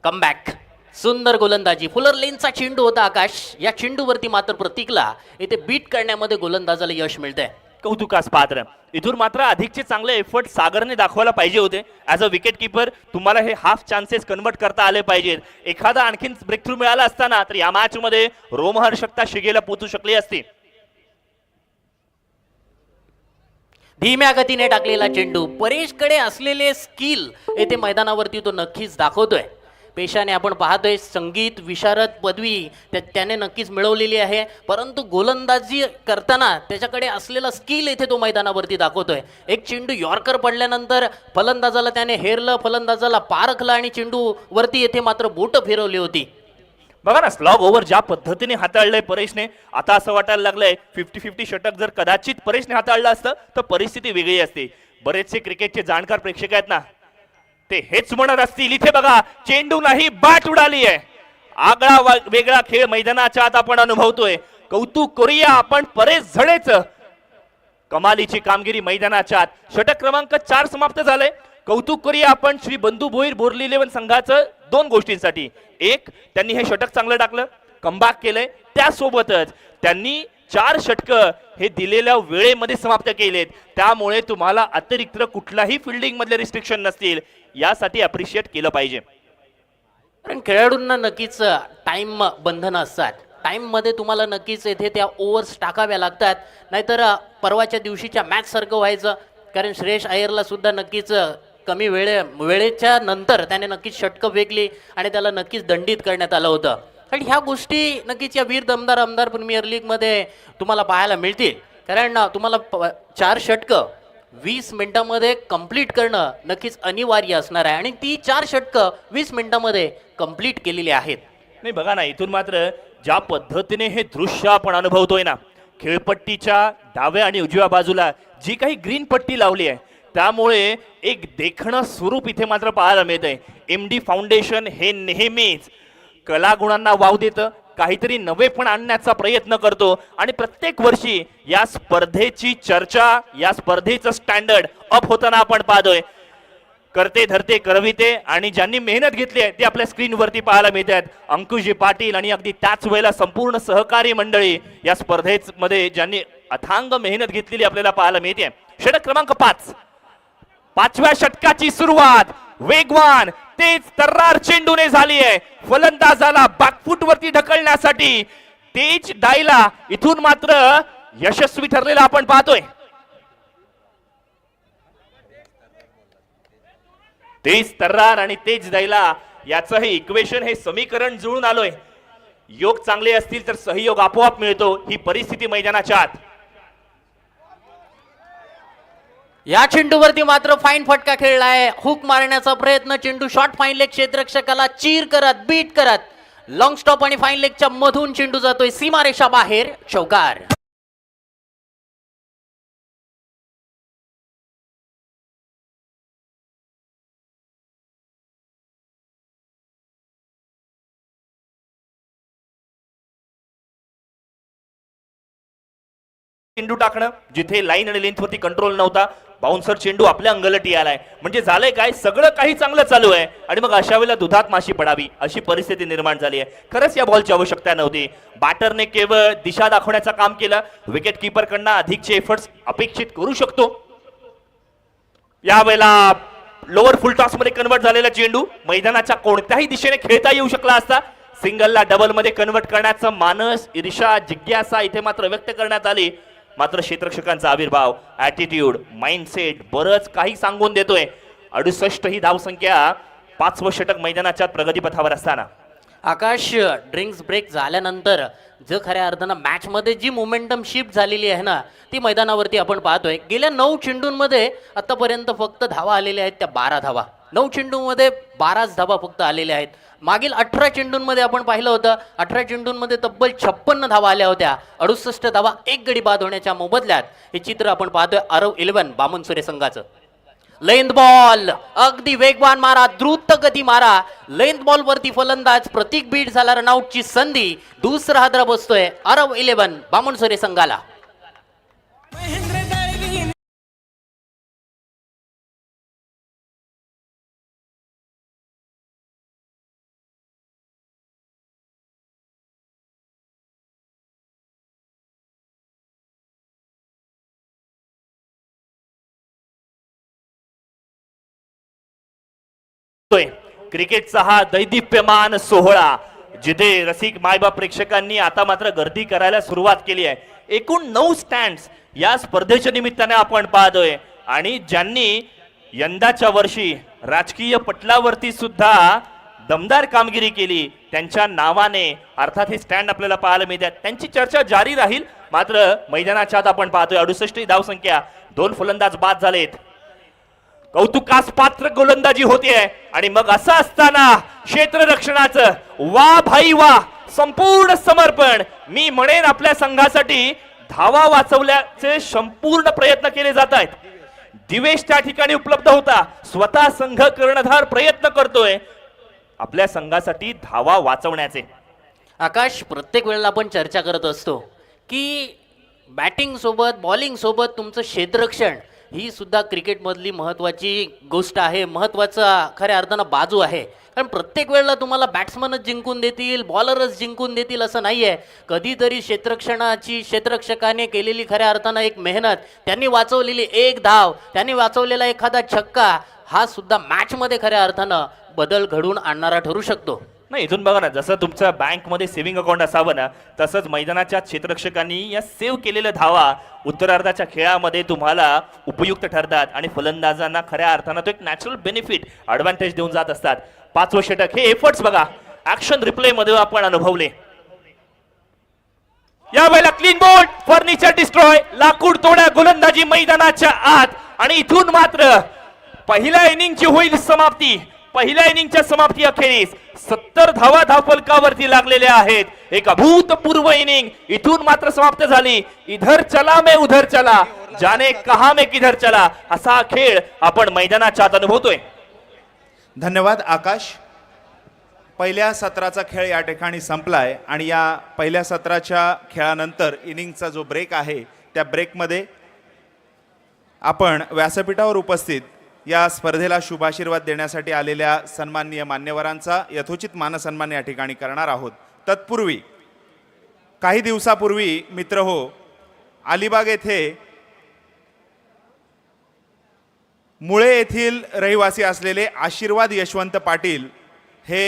कमबॅक, सुंदर गोलंदाजी. फुलर लेनचा चेंडू होता आकाश. या चेंडूवरती मात्र प्रतीकला येथे बीट करण्यामध्ये गोलंदाजाला यश मिळतंय. कौतुकास पात्र. इथून मात्र अधिकचे चांगले एफर्ट सागरने दाखवायला पाहिजे होते. ऍज अ विकेट कीपर तुम्हाला हे हाफ चान्सेस कन्वर्ट करता आले पाहिजेत. एखादा आणखीन ब्रेक थ्रू मिळाला असताना तर या मॅच मध्ये रोमहर्षकता शिगेला पोहोचू शकली असती. धीम्या गतीने टाकलेला चेंडू, परेशकडे असलेले स्किल येथे मैदानावरती तो नक्कीच दाखवतोय. पेशाने आपण पाहतोय संगीत विशारद पदवी त्याने नक्कीच मिळवलेली आहे, परंतु गोलंदाजी करताना त्याच्याकडे असलेला स्किल येथे तो मैदानावरती दाखवतोय. एक चेंडू यॉर्कर पडल्यानंतर फलंदाजाला त्याने हेरलं, फलंदाजाला पारखलं आणि चेंडू वरती येथे मात्र बोट फिरवली होती. बघा ना, स्लॉग ओव्हर ज्या पद्धतीने हाताळलंय परेशने. आता असं वाटायला लागलंय 50-50 षटक जर कदाचित परेशने हाताळलं असतं तर परिस्थिती वेगळी असते. बरेचसे क्रिकेटचे जाणकार प्रेक्षक आहेत ना, ते हेच म्हणत असतील. इथे बघा, चेंडू नाही बॅट उडाली आहे. आगळा वेगळा खेळ मैदानाच्या आत आपण अनुभवतोय. कौतुक करूया आपण परेश झडेचं. कमालीची कामगिरी मैदानाच्या आत. षटक क्रमांक 4 समाप्त झालंय. कौतुक करूया आपण श्री बंधू भोईर बोर्ली 11 संघाचं 2 गोष्टींसाठी. एक, त्यांनी हे षटक चांगलं टाकलं, कमबॅक केलंय. त्यासोबतच त्यांनी 4 षटकं हे दिलेल्या वेळेमध्ये समाप्त केलेत. त्यामुळे तुम्हाला अतिरिक्त कुठलाही फिल्डिंग मधले रिस्ट्रिक्शन नसतील. यासाठी अप्रिशिएट केलं पाहिजे. कारण खेळाडूंना नक्कीच टाइम बंधनं असतात. टाइम मध्ये तुम्हाला नक्कीच येथे त्या ओव्हर्स टाकाव्या लागतात, नाहीतर परवाच्या दिवशीच्या मॅच सारखं व्हायचं. कारण श्रेयस अय्यरला सुद्धा नक्कीच कमी वेळेच्या नंतर त्याने नक्कीच षटकं फेकली आणि त्याला नक्कीच दंडित करण्यात आलं होतं. कारण ह्या गोष्टी नक्कीच या वीर दमदार आमदार प्रीमियर लीगमध्ये तुम्हाला पाहायला मिळतील. कारण तुम्हाला 4 षटकं 20 मिनिटांमध्ये कंप्लीट करणं नक्कीच अनिवार्य असणार आहे आणि ती 4 षटकं 20 मिनिटांमध्ये कंप्लीट केलेली आहेत. नाही बघा ना, इथून मात्र ज्या पद्धतीने हे दृश्य आपण अनुभवतोय ना, खेळपट्टीच्या डाव्या आणि उजव्या बाजूला जी काही ग्रीन पट्टी लावली आहे त्यामुळे एक देखणं स्वरूप इथे मात्र पाहायला मिळत आहे. MD फाउंडेशन हे नेहमीच कलागुणांना वाव देतं, काहीतरी नवेपण आणण्याचा प्रयत्न करतो आणि प्रत्येक वर्षी या स्पर्धेची चर्चा, या स्पर्धेचं स्टँडर्ड अप होताना आपण पाहतोय. करते धरते करविते आणि ज्यांनी मेहनत घेतली आहे ती आपल्या स्क्रीनवरती पाहायला मिळतात. अंकुशजी पाटील आणि अगदी त्याच वेळेला संपूर्ण सहकारी मंडळी या स्पर्धेमध्ये ज्यांनी अथांग मेहनत घेतलेली आपल्याला पाहायला मिळते. षटक क्रमांक 5, 5व्या षटकाची सुरुवात वेगवान तेज तर्रार चेंडूने झाली आहे. फलंदाजाला बॅकफूट वरती ढकलण्यासाठी तेज दायला इथून मात्र यशस्वी ठरलेला आपण पाहतोय. तेज तर्रार आणि तेज दायला याचं हे इक्वेशन, हे समीकरण जुळून आलोय. योग चांगले असतील तर सहयोग आपोआप मिळतो. ही परिस्थिती मैदानाच्या आत. या चेंडूवरती मात्र फाईन फटका खेळलाय. हुक मारण्याचा प्रयत्न, चेंडू शॉर्ट फाईन लेग क्षेत्ररक्षकाला चीर करत बीट करत लॉंग स्टॉप आणि फाईन लेगच्या मधून चेंडू जातोय सीमारेषा बाहेर. चौकार. चेंडू टाकणं जिथे लाईन आणि लेंथ वरती कंट्रोल नव्हता, बाउन्सर चेंडू आपल्या अंगलटी आलाय. म्हणजे झालंय काय, सगळं काही चांगलं चालू आहे आणि मग अशा वेळेला दुधात माशी पडावी अशी परिस्थिती निर्माण झाली आहे. खरंच या बॉलची आवश्यकता नव्हती. बॅटरने केवळ दिशा दाखवण्याचं काम केलं. विकेट किपर कडनं अधिकचे एफर्ट्स अपेक्षित करू शकतो. यावेळेला लोअर फुल टॉस मध्ये कन्वर्ट झालेला चेंडू मैदानाच्या कोणत्याही दिशेने खेळता येऊ शकला असता. सिंगलला डबल मध्ये कन्वर्ट करण्याचं मानस, ईर्षा, जिज्ञासा इथे मात्र व्यक्त करण्यात आली. मात्र क्षेत्ररक्षकांचा आविर्भाव, ॲटिट्यूड, माइंडसेट बरंच काही सांगून देतोय. 68 ही धावसंख्या 5वं षटक मैदानाच्या प्रगतीपथावर असताना. आकाश, ड्रिंक्स ब्रेक झाल्यानंतर जर खऱ्या अर्थानं मॅचमध्ये जी मोमेंटम शिफ्ट झालेली आहे ना ती मैदानावरती आपण पाहतोय. गेल्या 9 चेंडूंमध्ये आतापर्यंत फक्त धावा आलेल्या आहेत त्या 12 धावा. 9 चेंडूंमध्ये 12 धावा फक्त आलेल्या आहेत. मागील 18 चेंडूंमध्ये आपण पाहिलं होतं 18 चेंडूंमध्ये तब्बल 56 धावा आल्या होत्या. 68 धावा, 1 गडी बाद होण्याच्या मोबदल्यात हे चित्र आपण पाहतोय आरव 11 बामनसुरे संघाचं. लेंथ बॉल, अगदी वेगवान मारा, द्रुत गती मारा. लेंथ बॉल वरती फलंदाज प्रतीक बीट झाला. रनआउटची संधी. दुसरा हादरा बसतोय आरव 11 बामनसुरे संघाला. क्रिकेटचा हा दैदिप्यमान सोहळा जिथे रसिक मायबाप प्रेक्षकांनी आता मात्र गर्दी करायला सुरुवात केली आहे. एकूण 9 स्टँड्स या स्पर्धेच्या निमित्ताने आपण पाहतोय आणि ज्यांनी यंदाच्या वर्षी राजकीय पटलावरती सुद्धा दमदार कामगिरी केली त्यांच्या नावाने अर्थात हे स्टँड आपल्याला पाहायला मिळतात. त्यांची चर्चा जारी राहील. मात्र मैदानाच्या आत आपण पाहतोय 68 ही धावसंख्या. 2 फलंदाज बाद झालेत. कौतुकास पात्र गोलंदाजी होतीये आणि मग असं असताना क्षेत्ररक्षणाचं वा भाई वा, संपूर्ण समर्पण. मी म्हणेन आपल्या संघासाठी धावा वाचवल्याचे संपूर्ण प्रयत्न केले जात आहेत. दिवेश त्या ठिकाणी उपलब्ध होता. स्वतः संघ कर्णधार प्रयत्न करतोय आपल्या संघासाठी धावा वाचवण्याचे. आकाश, प्रत्येक वेळेला आपण चर्चा करत असतो की बॅटिंग सोबत बॉलिंग सोबत तुमचं क्षेत्ररक्षण ही सुद्धा क्रिकेटमधली महत्त्वाची गोष्ट आहे, महत्त्वाचा खऱ्या अर्थानं बाजू आहे. कारण प्रत्येक वेळेला तुम्हाला बॅट्समनच जिंकून देतील, बॉलरच जिंकून देतील असं नाही आहे. कधीतरी क्षेत्ररक्षकाने केलेली खऱ्या अर्थानं एक मेहनत, त्यांनी वाचवलेली एक धाव, त्यांनी वाचवलेला एखादा छक्का हा सुद्धा मॅचमध्ये खऱ्या अर्थानं बदल घडवून आणणारा ठरू शकतो. नाही, इथून बघा ना, जसं तुमचं बँकमध्ये सेव्हिंग अकाउंट असावं ना तसंच मैदानाच्या क्षेत्ररक्षकांनी या सेव्ह केलेल्या धावा उत्तरार्धाच्या खेळामध्ये तुम्हाला उपयुक्त ठरतात आणि फलंदाजांना खऱ्या अर्थानं तो एक नॅचरल बेनिफिट ॲडव्हान्टेज देऊन जात असतात. 5वं षटक, हे एफर्ट्स बघा. ऍक्शन रिप्ले मध्ये आपण अनुभवले. यावेळेला क्लीन बोल्ड, फर्निचर डिस्ट्रॉय, लाकूड तोड्या, गोलंदाजी मैदानाच्या आत आणि इथून मात्र पहिल्या इनिंगची होईल समाप्ती. पहिल्या इनिंगच्या समाप्ती अखेरीस 70 धावा धावफलकावरती लागलेल्या आहेत. एक अभूतपूर्व इनिंग इथून मात्र समाप्त झाली. इधर चला मे उधर चला, जाने कहा मे किधर चला, असा खेळ आपण मैदानाच्या आत अनुभवतोय. धन्यवाद आकाश. पहिल्या सत्राचा खेळ या ठिकाणी संपलाय आणि या पहिल्या सत्राच्या खेळानंतर इनिंगचा जो ब्रेक आहे त्या ब्रेकमध्ये आपण व्यासपीठावर उपस्थित या स्पर्धेला शुभाशीर्वाद देण्यासाठी आलेल्या सन्माननीय मान्यवरांचा यथोचित मानसन्मान या ठिकाणी करणार आहोत. तत्पूर्वी काही दिवसापूर्वी मित्र हो, अलिबाग येथे मुळे येथील रहिवासी असलेले आशीर्वाद यशवंत पाटील हे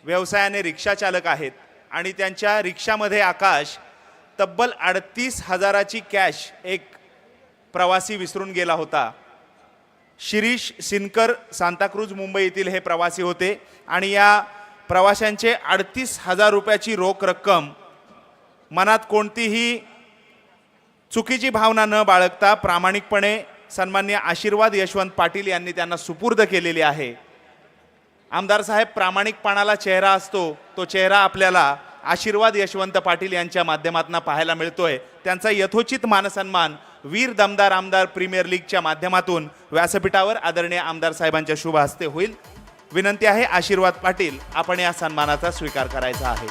व्यवसायाने रिक्षा चालक आहेत आणि त्यांच्या रिक्षामध्ये आकाश तब्बल 38,000ची कॅश एक प्रवासी विसरून गेला होता. शिरीष सिनकर, सांताक्रूज मुंबई येथील हे प्रवासी होते आणि या प्रवाशांचे 38,000 रुपयाची रोख रक्कम मनात कोणतीही चुकीची भावना न बाळगता प्रामाणिकपणे सन्माननीय आशीर्वाद यशवंत पाटील यांनी त्यांना सुपूर्द केलेली आहे. आमदार साहेब, प्रामाणिकपणाला चेहरा असतो, तो चेहरा आपल्याला आशीर्वाद यशवंत पाटील यांच्या माध्यमातून पाहायला मिळतोय. त्यांचा यथोचित मानसन्मान वीर दमदार आमदार प्रीमियर लीगच्या माध्यमातून व्यासपीठावर आदरणीय आमदार साहेबांच्या शुभ हस्ते होईल. विनंती आहे आशीर्वाद पाटील, आपण या सन्मानाचा स्वीकार करायचा आहे.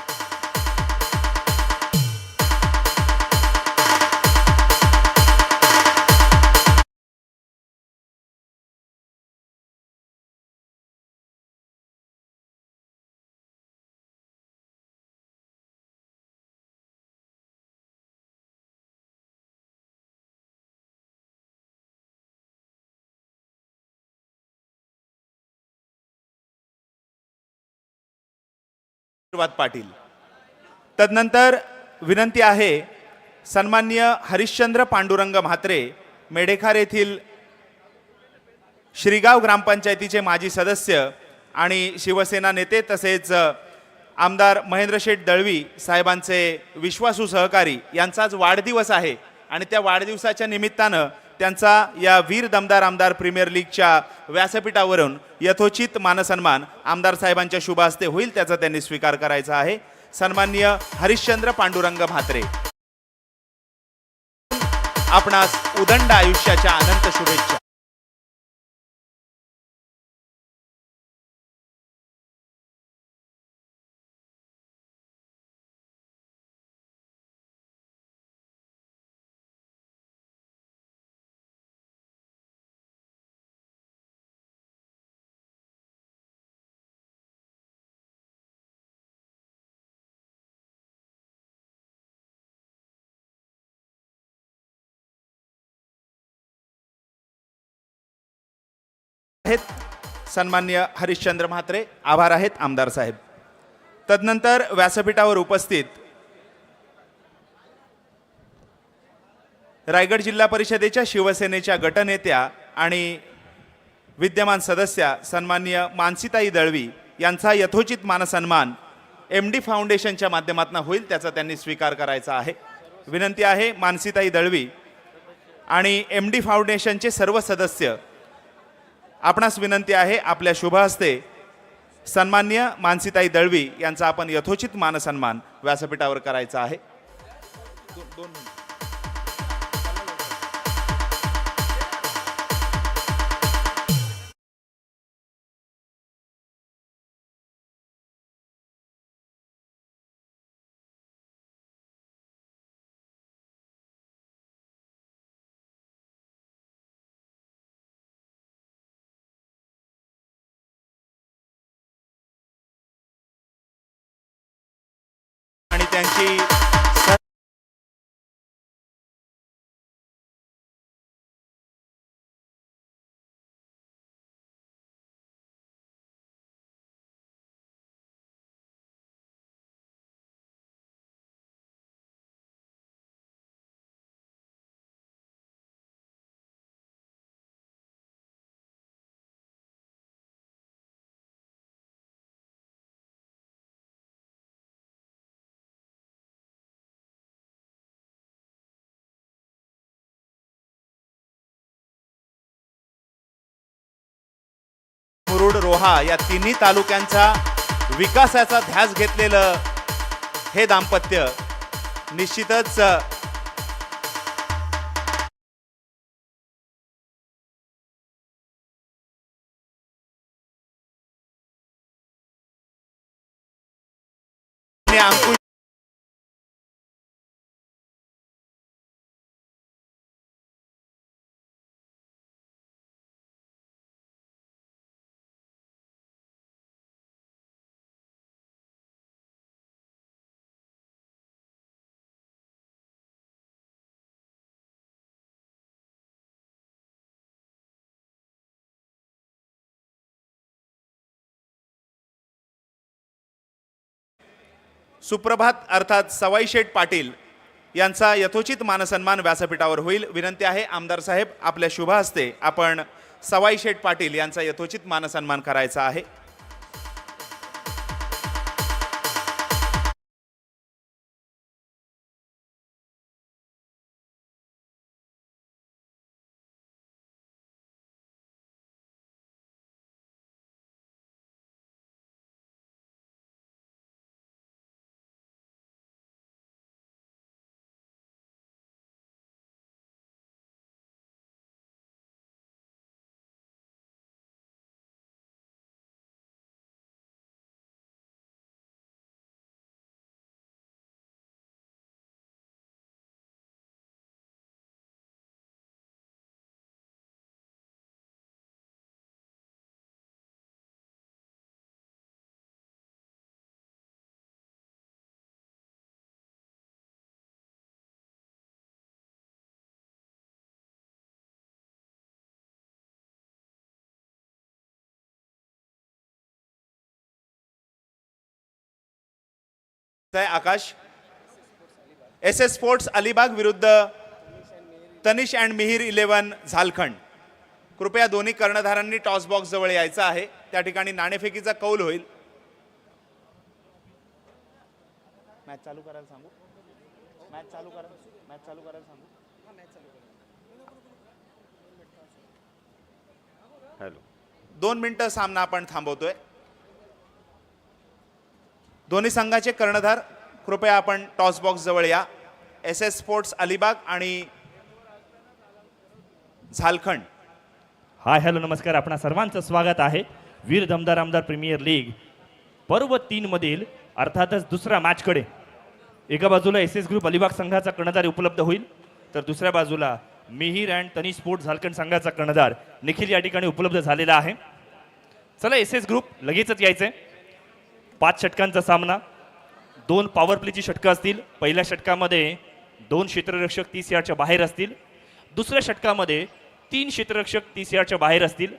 आशीर्वाद पाटील. तदनंतर विनंती आहे सन्माननीय हरिश्चंद्र पांडुरंग म्हात्रे, मेढेखार येथील श्रीगाव ग्रामपंचायतीचे माजी सदस्य आणि शिवसेना नेते तसेच आमदार महेंद्र शेठ दळवी साहेबांचे विश्वासू सहकारी यांचाच वाढदिवस आहे आणि त्या वाढदिवसाच्या निमित्तानं त्यांचा या वीर दमदार आमदार प्रीमियर लीगच्या व्यासपीठावरून यथोचित मानसन्मान आमदार साहेबांच्या शुभ हस्ते होईल, त्याचा त्यांनी स्वीकार करायचा आहे. सन्माननीय हरिश्चंद्र पांडुरंग म्हात्रे, आपणास उदंड आयुष्याच्या अनंत शुभेच्छा. आहेत सन्माननीय हरिश्चंद्र म्हात्रे, आभार आहेत आमदार साहेब. तदनंतर व्यासपीठावर उपस्थित रायगड जिल्हा परिषदेच्या शिवसेनेच्या गटनेत्या आणि विद्यमान सदस्या सन्माननीय मानसीताई दळवी यांचा यथोचित मानसन्मान MD फाउंडेशनच्या माध्यमातून होईल, त्याचा त्यांनी स्वीकार करायचा आहे. विनंती आहे मानसीताई दळवी आणि MD फाउंडेशनचे सर्व सदस्य, आपणास विनंती आहे आपल्या शुभ हस्ते सन्माननीय मानसीताई दळवी यांचा आपण यथोचित मानसन्मान व्यासपीठावर करायचा आहे. आणि त्यांची मुरुड रोहा या तिन्ही तालुक्यांचा विकासाचा ध्यास घेतलेलं हे दाम्पत्य निश्चितच अंकुश सुप्रभात अर्थात सवाई शेठ पाटील यांचा यथोचित मानसन्मान व्यासपीठावर होईल. विनंती आहे आमदार साहेब आपल्या शुभ हस्ते आपण सवाई शेठ पाटील यांचा यथोचित मानसन्मान करायचा आहे. आकाश एस एस स्पोर्ट्स अलिबाग विरुद्ध तनिष अँड मिहिर 11 झालखंड. कृपया दोन्ही कर्णधारांनी टॉस बॉक्स जवळ यायचं आहे. त्या ठिकाणी नाणेफेकीचा कौल होईल. मॅच चालू करायला सांगू. मॅच चालू करायला सांगू. हॅलो 2 मिनिटं सामना आपण थांबवतोय. दोन्ही संघाचे कर्णधार कृपया आपण टॉस बॉक्स जवळ या. एस एस स्पोर्ट्स अलिबाग आणि झालखंड. हाय हॅलो नमस्कार. आपणा सर्वांचं स्वागत आहे वीर दमदार आमदार प्रीमियर लीग पर्व 3 मधील अर्थातच दुसऱ्या मॅचकडे. एका बाजूला एस एस ग्रुप अलिबाग संघाचा कर्णधार उपलब्ध होईल तर दुसऱ्या बाजूला मिहिर अँड तनिष स्पोर्ट्स झालखंड संघाचा कर्णधार निखिल या ठिकाणी उपलब्ध झालेला आहे. चला एस एस ग्रुप लगेचच यायचंय. 5 षटकांचा सामना. 2 पॉवर प्लेची षटकं असतील. पहिल्या षटकामध्ये 2 क्षेत्ररक्षक 30 यार्डच्या बाहेर असतील. दुसऱ्या षटकामध्ये 3 क्षेत्ररक्षक 30 यार्डच्या बाहेर असतील.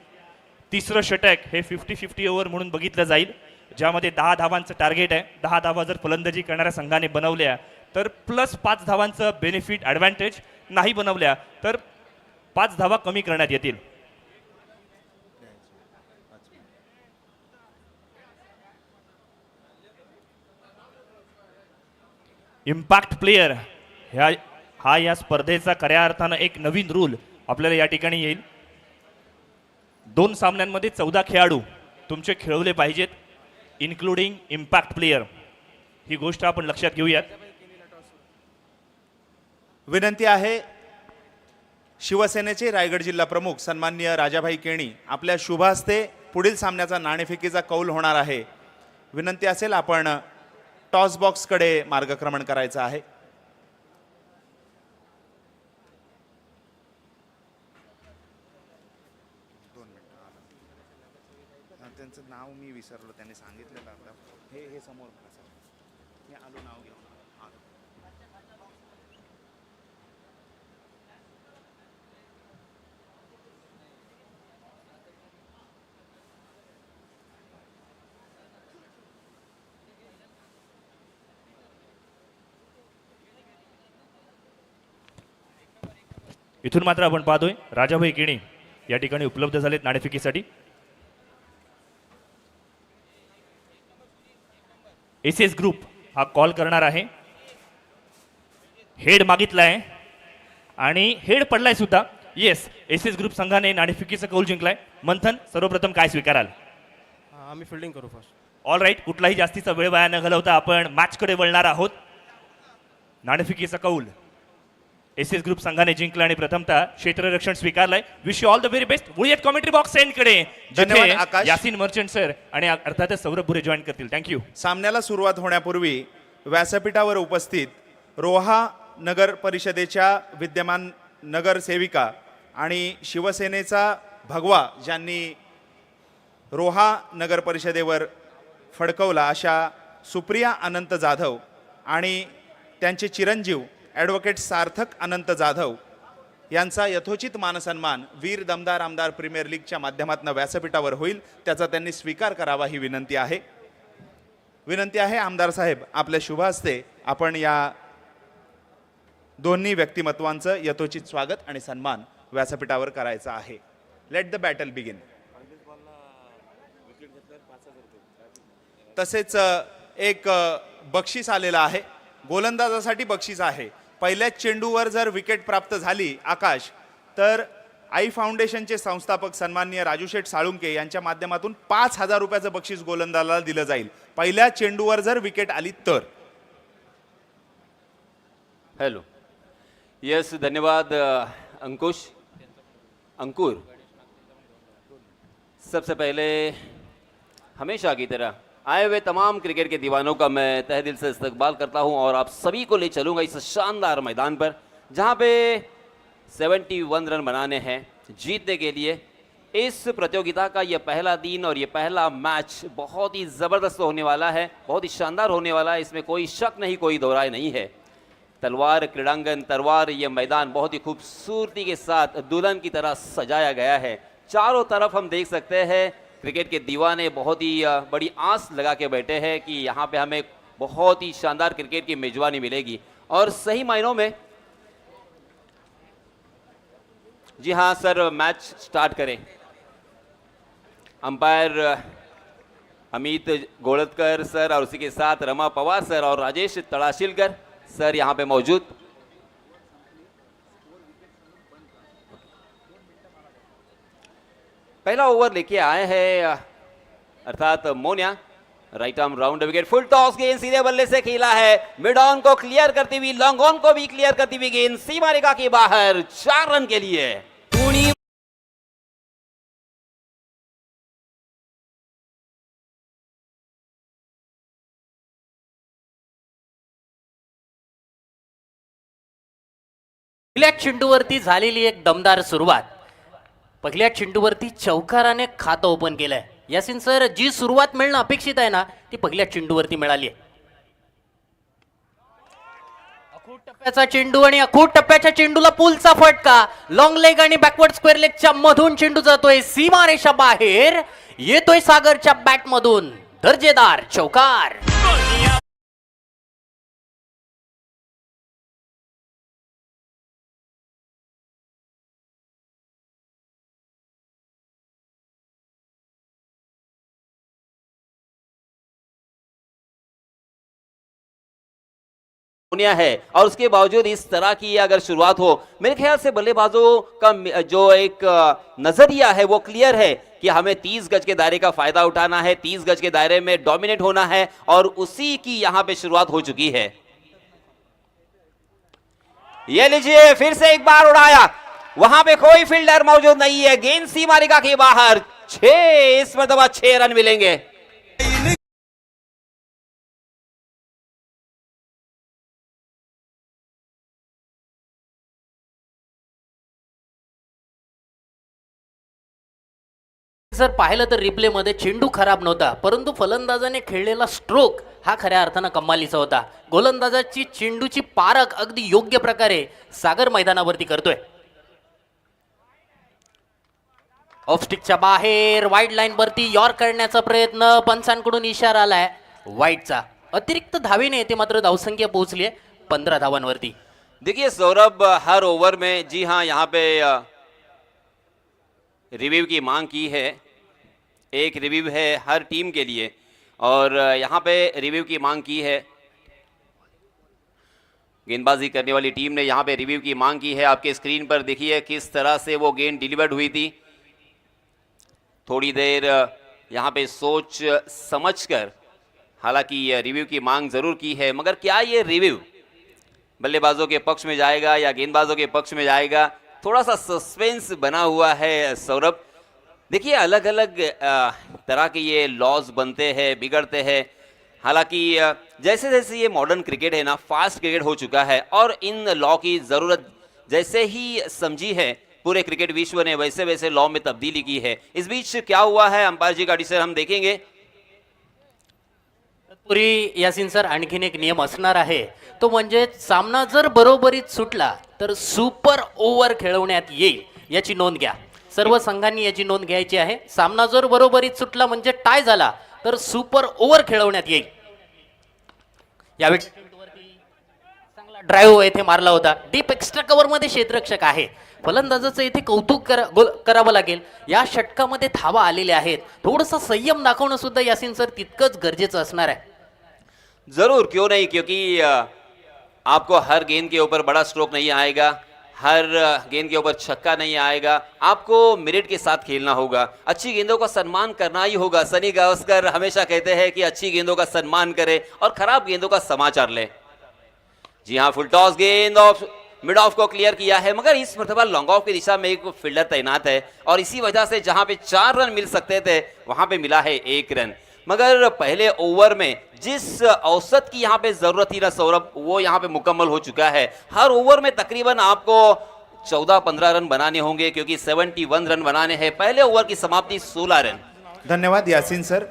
तिसरं षटक हे 50-50 ओव्हर म्हणून बघितलं जाईल ज्यामध्ये 10 धावांचं टार्गेट आहे. 10 धावा जर फलंदाजी करणाऱ्या संघाने बनवल्या तर प्लस 5 धावांचं बेनिफिट ॲडव्हान्टेज, नाही बनवल्या तर 5 धावा कमी करण्यात येतील. इम्पॅक्ट प्लेयर हा या स्पर्धेचा खऱ्या अर्थानं एक नवीन रूल आपल्याला या ठिकाणी येईल. 2 सामन्यांमध्ये 14 खेळाडू तुमचे खेळवले पाहिजेत इन्क्लुडिंग इम्पॅक्ट प्लेयर. ही गोष्ट आपण लक्षात घेऊयात. विनंती आहे शिवसेनेचे रायगड जिल्हा प्रमुख सन्माननीय राजाभाई केणी आपल्या शुभ हस्ते पुढील सामन्याचा नाणेफेकीचा कौल होणार आहे. विनंती असेल आपण टॉस बॉक्सकडे मार्गक्रमण करायचं आहे. त्यांचं नाव मी विसरलो. त्यांनी सांगितलं आता हे समोर मी आलो नाव घेऊन. इथून मात्र आपण पाहतोय राजाभाई केणी या ठिकाणी उपलब्ध झालेत नाणेफेकीसाठी. एस एस ग्रुप हा कॉल करणार आहे. हेड मागितलाय आणि हेड पडलाय सुद्धा. येस, एस एस ग्रुप संघाने नाणेफेकीचा कौल जिंकलाय. मंथन सर्वप्रथम काय स्वीकाराल? आम्ही फिल्डिंग करू फर्स्ट. ऑल राईट, कुठलाही जास्तीचा वेळ वाया न घालवता आपण मॅचकडे वळणार आहोत. नाणेफेकीचा कौल एस एस ग्रुप संघाने जिंकला आणि प्रथमतः क्षेत्ररक्षण स्वीकारलंय. Wish you all the very best. वळूयात कॉमेंट्री बॉक्स एंडकडे, धन्यवाद, जिथे आकाश. यासिन मर्चंट सर आणि अर्थातच सौरभ बुरे जॉईन करतील. थँक्यू. सामन्याला सुरुवात होण्यापूर्वी व्यासपीठावर उपस्थित रोहा नगर परिषदेच्या विद्यमान नगरसेविका आणि शिवसेनेचा भगवा ज्यांनी रोहा नगर परिषदेवर फडकवला अशा सुप्रिया अनंत जाधव आणि त्यांचे चिरंजीव ॲडव्होकेट सार्थक अनंत जाधव यांचा यथोचित मानसन्मान वीर दमदार आमदार प्रीमियर लीगच्या माध्यमातून व्यासपीठावर होईल, त्याचा त्यांनी स्वीकार करावा ही विनंती आहे. आमदार साहेब, आपल्या शुभ हस्ते आपण या दोन्ही व्यक्तिमत्वांचं यथोचित स्वागत आणि सन्मान व्यासपीठावर करायचा आहे. Let the battle begin. तसेच एक बक्षीस आलेलं आहे, गोलंदाजासाठी बक्षीस आहे. पहिल्याच चेंडूवर जर विकेट प्राप्त झाली आकाश, तर आई फाउंडेशनचे संस्थापक सन्माननीय राजू शेठ साळुंके यांच्या माध्यमातून 5,000 रुपयाचं बक्षीस गोलंदाजाला दिलं जाईल पहिल्या चेंडूवर जर विकेट आली तर. हेलो. यस, धन्यवाद अंकुर. सबसे पहले हमेशा की तरह आए हुए तमाम क्रिकेट के दीवानों का मैं तहे दिल से इस्तकबाल करता हूं और आप सभी को ले चलूंगा इस शानदार मैदान पर जहां पे 71 रन बनाने हैं जीतने के लिए. इस प्रतियोगिता का ये पहला दिन और ये पहला मैच बहुत ही ज़बरदस्त होने वाला है, बहुत ही शानदार होने वाला है, इसमें कोई शक नहीं, कोई दो राय नहीं है. तलवार क्रीड़ांगन, तलवार ये मैदान बहुत ही खूबसूरती के साथ दुल्हन की तरह सजाया गया है. चारों तरफ हम देख सकते हैं क्रिकेट के दीवाने बहुत ही बड़ी आस लगा के बैठे हैं कि यहाँ पे हमें बहुत ही शानदार क्रिकेट की मेजबानी मिलेगी. और सही मायनों में जी हाँ सर, मैच स्टार्ट करें. अंपायर अमित गोड़तकर सर और उसी के साथ रमा पवार सर और राजेश तड़ाशिलकर सर यहाँ पे मौजूद. पहला ओवर लेके आए हैं अर्थात Moniya. Right arm round wicket, फुल टॉस, गेंद सीधे बल्ले से खेला है, मिड ऑन को क्लियर करती हुई, लॉन्ग ऑन को भी क्लियर करती हुई गेंद सीमा रेखा के बाहर 4 रन के लिए. पहिल्या चेंडूवरती झालेली एक दमदार सुरुवात. पहिल्या चेंडूवरती चौकाराने खातं ओपन केलंय. यासिन सर, जी सुरुवात मिळणं अपेक्षित आहे ना, ती पहिल्या चेंडूवरती मिळाली आहे. अखूट टप्प्याचा चेंडू आणि अखूट टप्प्याच्या चेंडूला पुलचा फटका. लॉंग लेग आणि बॅकवर्ड स्क्वेअर लेगच्या मधून चेंडू जातोय सीमा रेषा बाहेर, येतोय सागरच्या बॅट मधून दर्जेदार चौकार. है और उसके बावजूद इस तरह की अगर शुरुआत हो, मेरे ख्याल से बल्लेबाजों का जो एक नजरिया है वो क्लियर है कि हमें 30 गज के दायरे का फायदा उठाना है, 30 गज के दायरे में डोमिनेट होना है और उसी की यहां पे शुरुआत हो चुकी है. ये लीजिए, फिर से एक बार उड़ाया, वहां पे कोई फील्डर मौजूद नहीं है, गेंद सीमा रेखा के बाहर. 6 इस मरतबा 6 रन मिलेंगे. जर पाहिलं तर रिप्ले मध्ये चेंडू खराब नव्हता, परंतु फलंदाजाने खेळलेला स्ट्रोक हा खऱ्या अर्थानं कमालीचा होता. गोलंदाजाची चेंडूची पारख अगदी योग्य प्रकारे सागर मैदानावरती करतोय. ऑफस्टिकच्या बाहेर वाईड लाईन वरती यॉर्क करण्याचा प्रयत्न, पंचांकडून इशारा आलाय वाईडचा. अतिरिक्त धावेने येते मात्र धावसंख्या पोहोचली आहे 15 धावांवरती. देखिए सौरभ, हर ओवर में जी हाँ यहाँ पे रिव्यू की मांग की है. एक रिव्यू है हर टीम के लिए और यहाँ पे रिव्यू की मांग की है. गेंदबाजी करने वाली टीम ने यहाँ पे रिव्यू की मांग की है. आपके स्क्रीन पर देखिए किस तरह से वो गेंद डिलीवर्ड हुई थी. थोड़ी देर यहाँ पे सोच समझकर, हालांकि ये रिव्यू की मांग जरूर की है, मगर क्या ये रिव्यू बल्लेबाजों के पक्ष में जाएगा या गेंदबाजों के पक्ष में जाएगा, थोड़ा सा सस्पेंस बना हुआ है सौरभ। देखिए अलग अलग तरह के ये लॉज बनते हैं, बिगड़ते हैं। हालांकि जैसे जैसे ये मॉडर्न क्रिकेट है ना, फास्ट क्रिकेट हो चुका है और इन लॉ की ज़रूरत जैसे ही समझी है पूरे क्रिकेट विश्व ने, वैसे वैसे लॉ में तब्दीली की है। इस बीच क्या हुआ है अंपायर जी का डिसीजन हम देखेंगे। तत्पूर्वी यासिन सर आणखीन एक नियम असणार आहे, तो म्हणजे सामना जर बरोबरीत सुटला तर सुपर ओव्हर खेळवण्यात येईल, याची नोंद घ्या। सर्व संघांनी याची नोंद घ्यायची आहे। सामना जर बरोबरीत सुटला म्हणजे टाय झाला तर सुपर ओव्हर खेळवण्यात येईल। यावेळी चांगला ड्राईव्ह येथे मारला होता, डीप एक्स्ट्रा कव्हर मध्ये क्षेत्ररक्षक आहे। फलंदाजाचं इथे कौतुक करावं लागेल, या षटकामध्ये धावा आलेल्या आहेत। थोडासा संयम दाखवणं सुद्धा यासिन सर तितकंच गरजेचं असणार आहे। जरूर, क्यों नहीं, क्योंकि आपको हर गेंद के ऊपर बड़ा स्ट्रोक नहीं आएगा, हर गेंद के ऊपर छक्का नहीं आएगा, आपको मेरिट के साथ खेलना होगा, अच्छी गेंदों का सम्मान करना ही होगा। सनी गावस्कर हमेशा कहते हैं कि अच्छी गेंदों का सम्मान करें और खराब गेंदों का समाचार लें। जी हाँ, फुल टॉस गेंद ऑफ मिड ऑफ को क्लियर किया है, मगर इस मरतबा लॉन्ग ऑफ की दिशा में एक फील्डर तैनात है और इसी वजह से जहां पे 4 रन मिल सकते थे वहां पे मिला है 1 रन। मगर पहले ओवर में जिस औसत की यहाँ पे जरूरत थी ना सौरभ, वो यहाँ पे मुकम्मल हो चुका है। हर ओवर में तकरीबन आपको 14-15 रन बनाने होंगे, क्योंकि 71 रन बनाने हैं। पहले ओवर की समाप्ति 16 रन। धन्यवाद यासिन सर।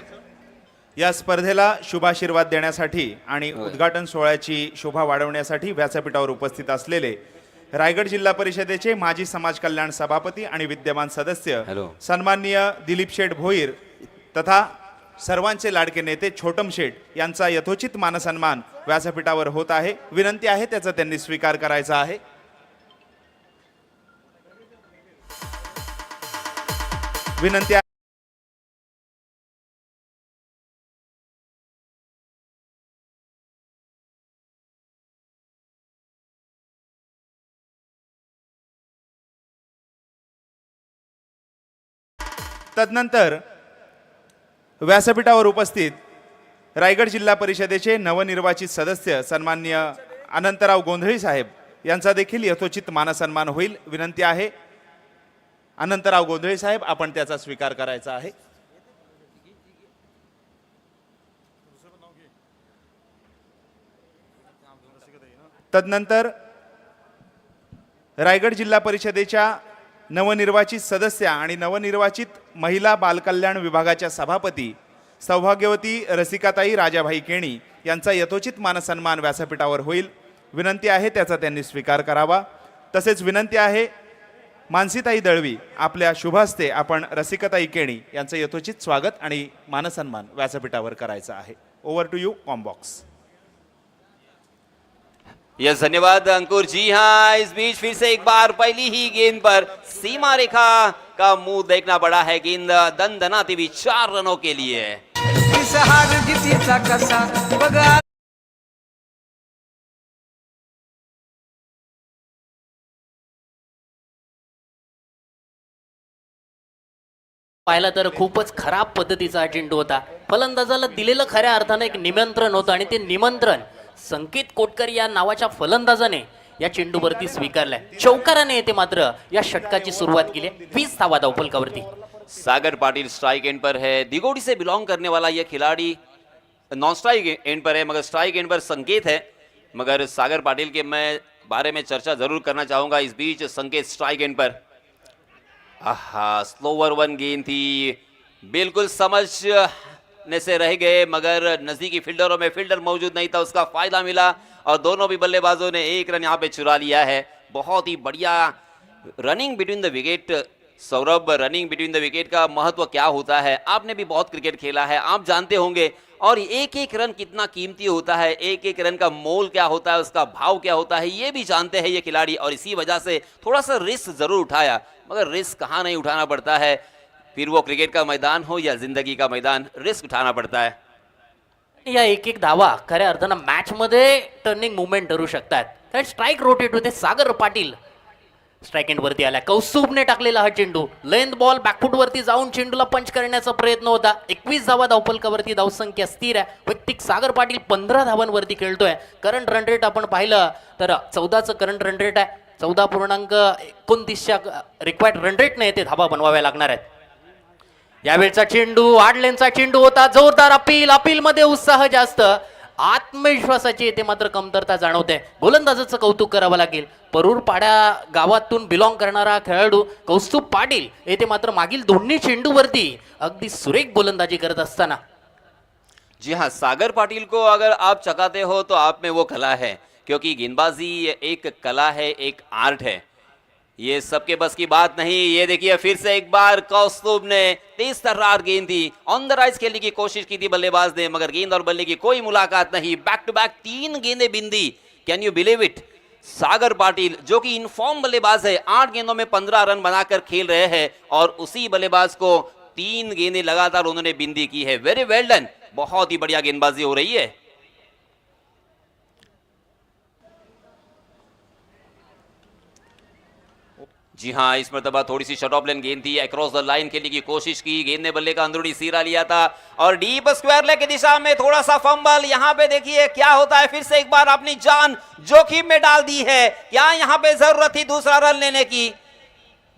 या स्पर्धेला शुभाशीर्वाद देण्यासाठी आणि उद्घाटन सोहळ्याची शोभा वाढवण्यासाठी व्यासपीठावर उपस्थित असलेले रायगड जिल्हा परिषदेचे माजी समाज कल्याण सभापती आणि विद्यमान सदस्य सन्माननीय दिलीप शेठ भोईर तथा सर्वांचे लाडके नेते छोटम शेठ यांचा यथोचित मानसन्मान व्यासपीठावर होत आहे। विनंती आहे त्याचा त्यांनी स्वीकार करायचा आहे। विनंती आहे तदनंतर व्यासपीठावर उपस्थित रायगड जिल्हा परिषदेचे नवनिर्वाचित सदस्य सन्माननीय अनंतराव गोंधळी साहेब यांचा देखील यथोचित मानसन्मान होईल। विनंती आहे अनंतराव गोंधळी साहेब, आपण त्याचा स्वीकार करायचा आहे। तदनंतर रायगड जिल्हा परिषदेच्या नवनिर्वाचित सदस्य आणि नवनिर्वाचित महिला बालकल्याण विभागाच्या सभापती सौभाग्यवती रसिकाताई राजाभाई केणी यांचा यथोचित मानसन्मान व्यासपीठावर होईल। विनंती आहे त्याचा त्यांनी स्वीकार करावा। तसेच विनंती आहे मानसीताई दळवी, आपल्या शुभ हस्ते आपण रसिकाताई केणी यांचं यथोचित स्वागत आणि मानसन्मान व्यासपीठावर करायचा आहे। ओव्हर टू यू कॉम्बॉक्स। यस, धन्यवाद अंकुर। जी हाँ, इस बीच फिर से एक बार पहली ही गेंद पर सीमा रेखा का मुंह देखना पड़ा है। गेंद दनदनाती हुई 4 रनों के लिए। इस हार जीतीचा कसा बघा। पाहिला तर खूपच खराब पद्धतीचा हा चेंडू होता। फलंदाजाला दिलेलं खऱ्या अर्थानं एक निमंत्रण होतं आणि ते निमंत्रण संकेत कोटकर या नावाच्या फलंदाजाने या चेंडूवरती स्वीकारलाय। चौकाराने येते मात्र या षटकाची सुरुवात केली। 20 धावा धावफलकावरती। सागर पाटिल स्ट्राइक एंड पर है। दिगोड़ी से बिलोंग करने वाला यह खिलाड़ी नॉन स्ट्राइक एंड पर है, मगर स्ट्राइक एंड पर संकेत है। मगर सागर पाटिल के मैं बारे में चर्चा जरूर करना चाहूंगा। इस बीच संकेत स्ट्राइक एंड पर, आहा, स्लोवर वन गेंद थी, बिल्कुल समझने से रह गए, मगर नजदीकी फील्डरों में फील्डर मौजूद नहीं था, उसका फायदा मिला और दोनों भी बल्लेबाजों ने 1 रन यहाँ पे चुरा लिया है। बहुत ही बढ़िया running between the wicket. Saurabh, running between the wicket का महत्व क्या होता है, आपने भी बहुत क्रिकेट खेला है, आप जानते होंगे। और एक एक रन कितना कीमती होता है, एक एक रन का मोल क्या होता है, उसका भाव क्या होता है, ये भी जानते हैं ये खिलाड़ी। और इसी वजह से थोड़ा सा रिस्क जरूर उठाया, मगर रिस्क कहाँ नहीं उठाना पड़ता है, फिर वो क्रिकेट का मैदान हो या जिंदगी का मैदान, रिस्क उठाना पड़ता है। या एक एक धावा खऱ्या अर्थानं मॅच मध्ये टर्निंग मुवमेंट ठरू शकतात। कारण स्ट्राइक रोटेट होते। सागर पाटील स्ट्राईक एंड वरती आला. कौस्तुभने टाकलेला हा चेंडू लेंथ बॉल बॅकफुट वरती जाऊन चेंडूला पंच करण्याचा प्रयत्न होता. 21 धावा धावफलकावरती धावसंख्या स्थिर आहे. वैयक्तिक सागर पाटील 15 धावांवरती खेळतोय. करंट रन रेट आपण पाहिलं तर 14चं करंट रन रेट आहे. 14.29च्या रिक्वायर्ड रन रेटने ते धावा बनवाव्या लागणार आहेत. यावेळचा चेंडू आडलेनचा चेंडू होता. जोरदार अपील मध्ये उत्साह जास्त, आत्मविश्वासाची येथे मात्र कमतरता जाणवते. गोलंदाजाचं कौतुक करावं लागेल. परूर पाड्या गावातून बिलॉंग करणारा खेळाडू कौस्तुभ पाटील येथे मात्र मागील दोन्ही चेंडूवरती अगदी सुरेख गोलंदाजी करत असताना. जी हाँ, सागर पाटिल को अगर आप चकाते हो तो आप में वो कला है, क्योंकि गेंदबाजी एक कला है, एक आर्ट है. ये सबके बस की बात नहीं. ये देखिए फिर से एक बार कौस्तुभ ने तेज तर्रार गेंद थी, ऑन द राइज खेलने की कोशिश की थी बल्लेबाज ने, मगर गेंद और बल्ले की कोई मुलाकात नहीं. बैक टू बैक 3 गेंदें बिंदी. Can you believe it? Sagar Patil जो कि इनफॉर्म बल्लेबाज है, 8 गेंदों में 15 रन बनाकर खेल रहे हैं और उसी बल्लेबाज को 3 गेंदें लगातार उन्होंने बिंदी की है. वेरी वेल डन. बहुत ही बढ़िया गेंदबाजी हो रही है. जी हाँ, इस मरतबा थोड़ी सी शट ऑफ लेन गेंद थी, अक्रॉस द लाइन खेलने की कोशिश की, गेंद ने बल्ले का अंदरूनी सिरा लिया था और डीप स्क्वायर लेग की दिशा में थोड़ा सा फंबल. यहाँ पे देखिए क्या होता है. फिर से एक बार अपनी जान जोखिम में डाल दी है. क्या यहाँ पे जरूरत थी दूसरा रन लेने की?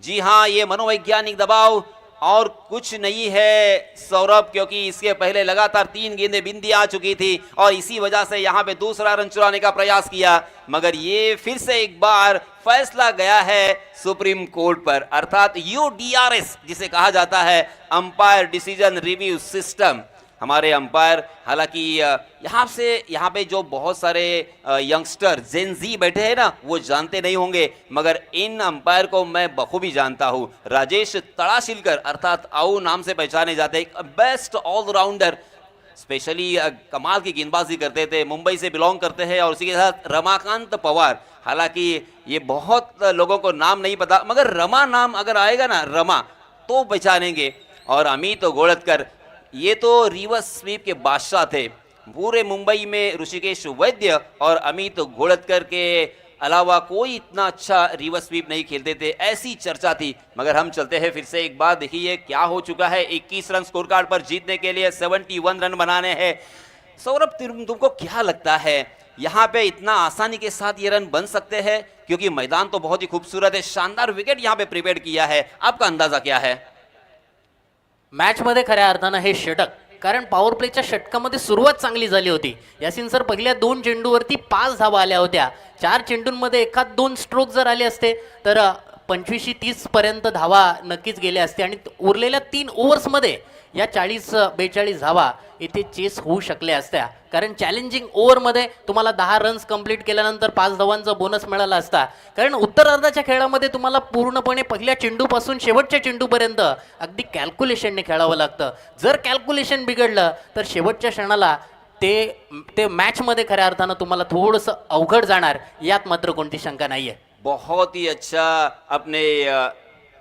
जी हाँ, ये मनोवैज्ञानिक दबाव और कुछ नहीं है सौरभ, क्योंकि इसके पहले लगातार 3 गेंदें बिंदी आ चुकी थी और इसी वजह से यहाँ पे दूसरा रन चुराने का प्रयास किया. मगर ये फिर से एक बार फैसला गया है सुप्रीम कोर्ट पर, अर्थात यूडीआरएस जिसे कहा जाता है, अंपायर डिसीजन रिव्यू सिस्टम. हमारे अंपायर, हालांकि यहाँ पे जो बहुत सारे यंगस्टर जेन जी बैठे हैं ना, वो जानते नहीं होंगे, मगर इन अंपायर को मैं बखूबी जानता हूँ. राजेश तड़ाशिलकर अर्थात आऊ नाम से पहचाने जाते हैं, बेस्ट ऑलराउंडर, स्पेशली कमाल की गेंदबाजी करते थे, मुंबई से बिलोंग करते हैं. और उसी के साथ रमाकांत पवार, हालांकि ये बहुत लोगों को नाम नहीं पता, मगर रमा नाम अगर आएगा ना, रमा तो पहचानेंगे. और अमित गोड़तकर, ये तो रिवर्स स्वीप के बादशाह थे. पूरे मुंबई में ऋषिकेश वैद्य और अमित घोड़तकर के अलावा कोई इतना अच्छा रिवर्स स्वीप नहीं खेलते थे, ऐसी चर्चा थी. मगर हम चलते हैं फिर से एक बार. देखिए क्या हो चुका है. 21 रन स्कोर कार्ड पर जीतने के लिए 71 रन बनाने हैं. सौरभ, तुमको क्या लगता है यहाँ पे इतना आसानी के साथ ये रन बन सकते हैं? क्योंकि मैदान तो बहुत ही खूबसूरत है, शानदार विकेट यहाँ पे प्रिपेयर किया है. आपका अंदाजा क्या है? मॅच मध्ये खऱ्या अर्थानं हे षटक, कारण पॉवर प्लेच्या षटकामध्ये सुरुवात चांगली झाली होती. यासिन सर पहिल्या 2 चेंडूवरती 5 धावा आल्या होत्या. 4 चेंडूंमध्ये एखाद 2 स्ट्रोक जर आले असते तर 25-30 पर्यंत धावा नक्कीच गेल्या असते आणि उरलेल्या 3 ओव्हर्समध्ये या 40-42 धावा इथे चेस होऊ शकल्या असत्या. कारण चॅलेंजिंग ओव्हरमध्ये तुम्हाला 10 रन्स कंप्लीट केल्यानंतर 5 धावांचा बोनस मिळाला असता. कारण उत्तर अर्धाच्या खेळामध्ये तुम्हाला पूर्णपणे पहिल्या चेंडूपासून शेवटच्या चेंडूपर्यंत अगदी कॅल्क्युलेशनने खेळावं लागतं. जर कॅल्क्युलेशन बिघडलं तर शेवटच्या क्षणाला ते मॅचमध्ये खऱ्या अर्थानं तुम्हाला थोडंसं अवघड जाणार, यात मात्र कोणती शंका नाहीये. बहुत ही अच्छा अपने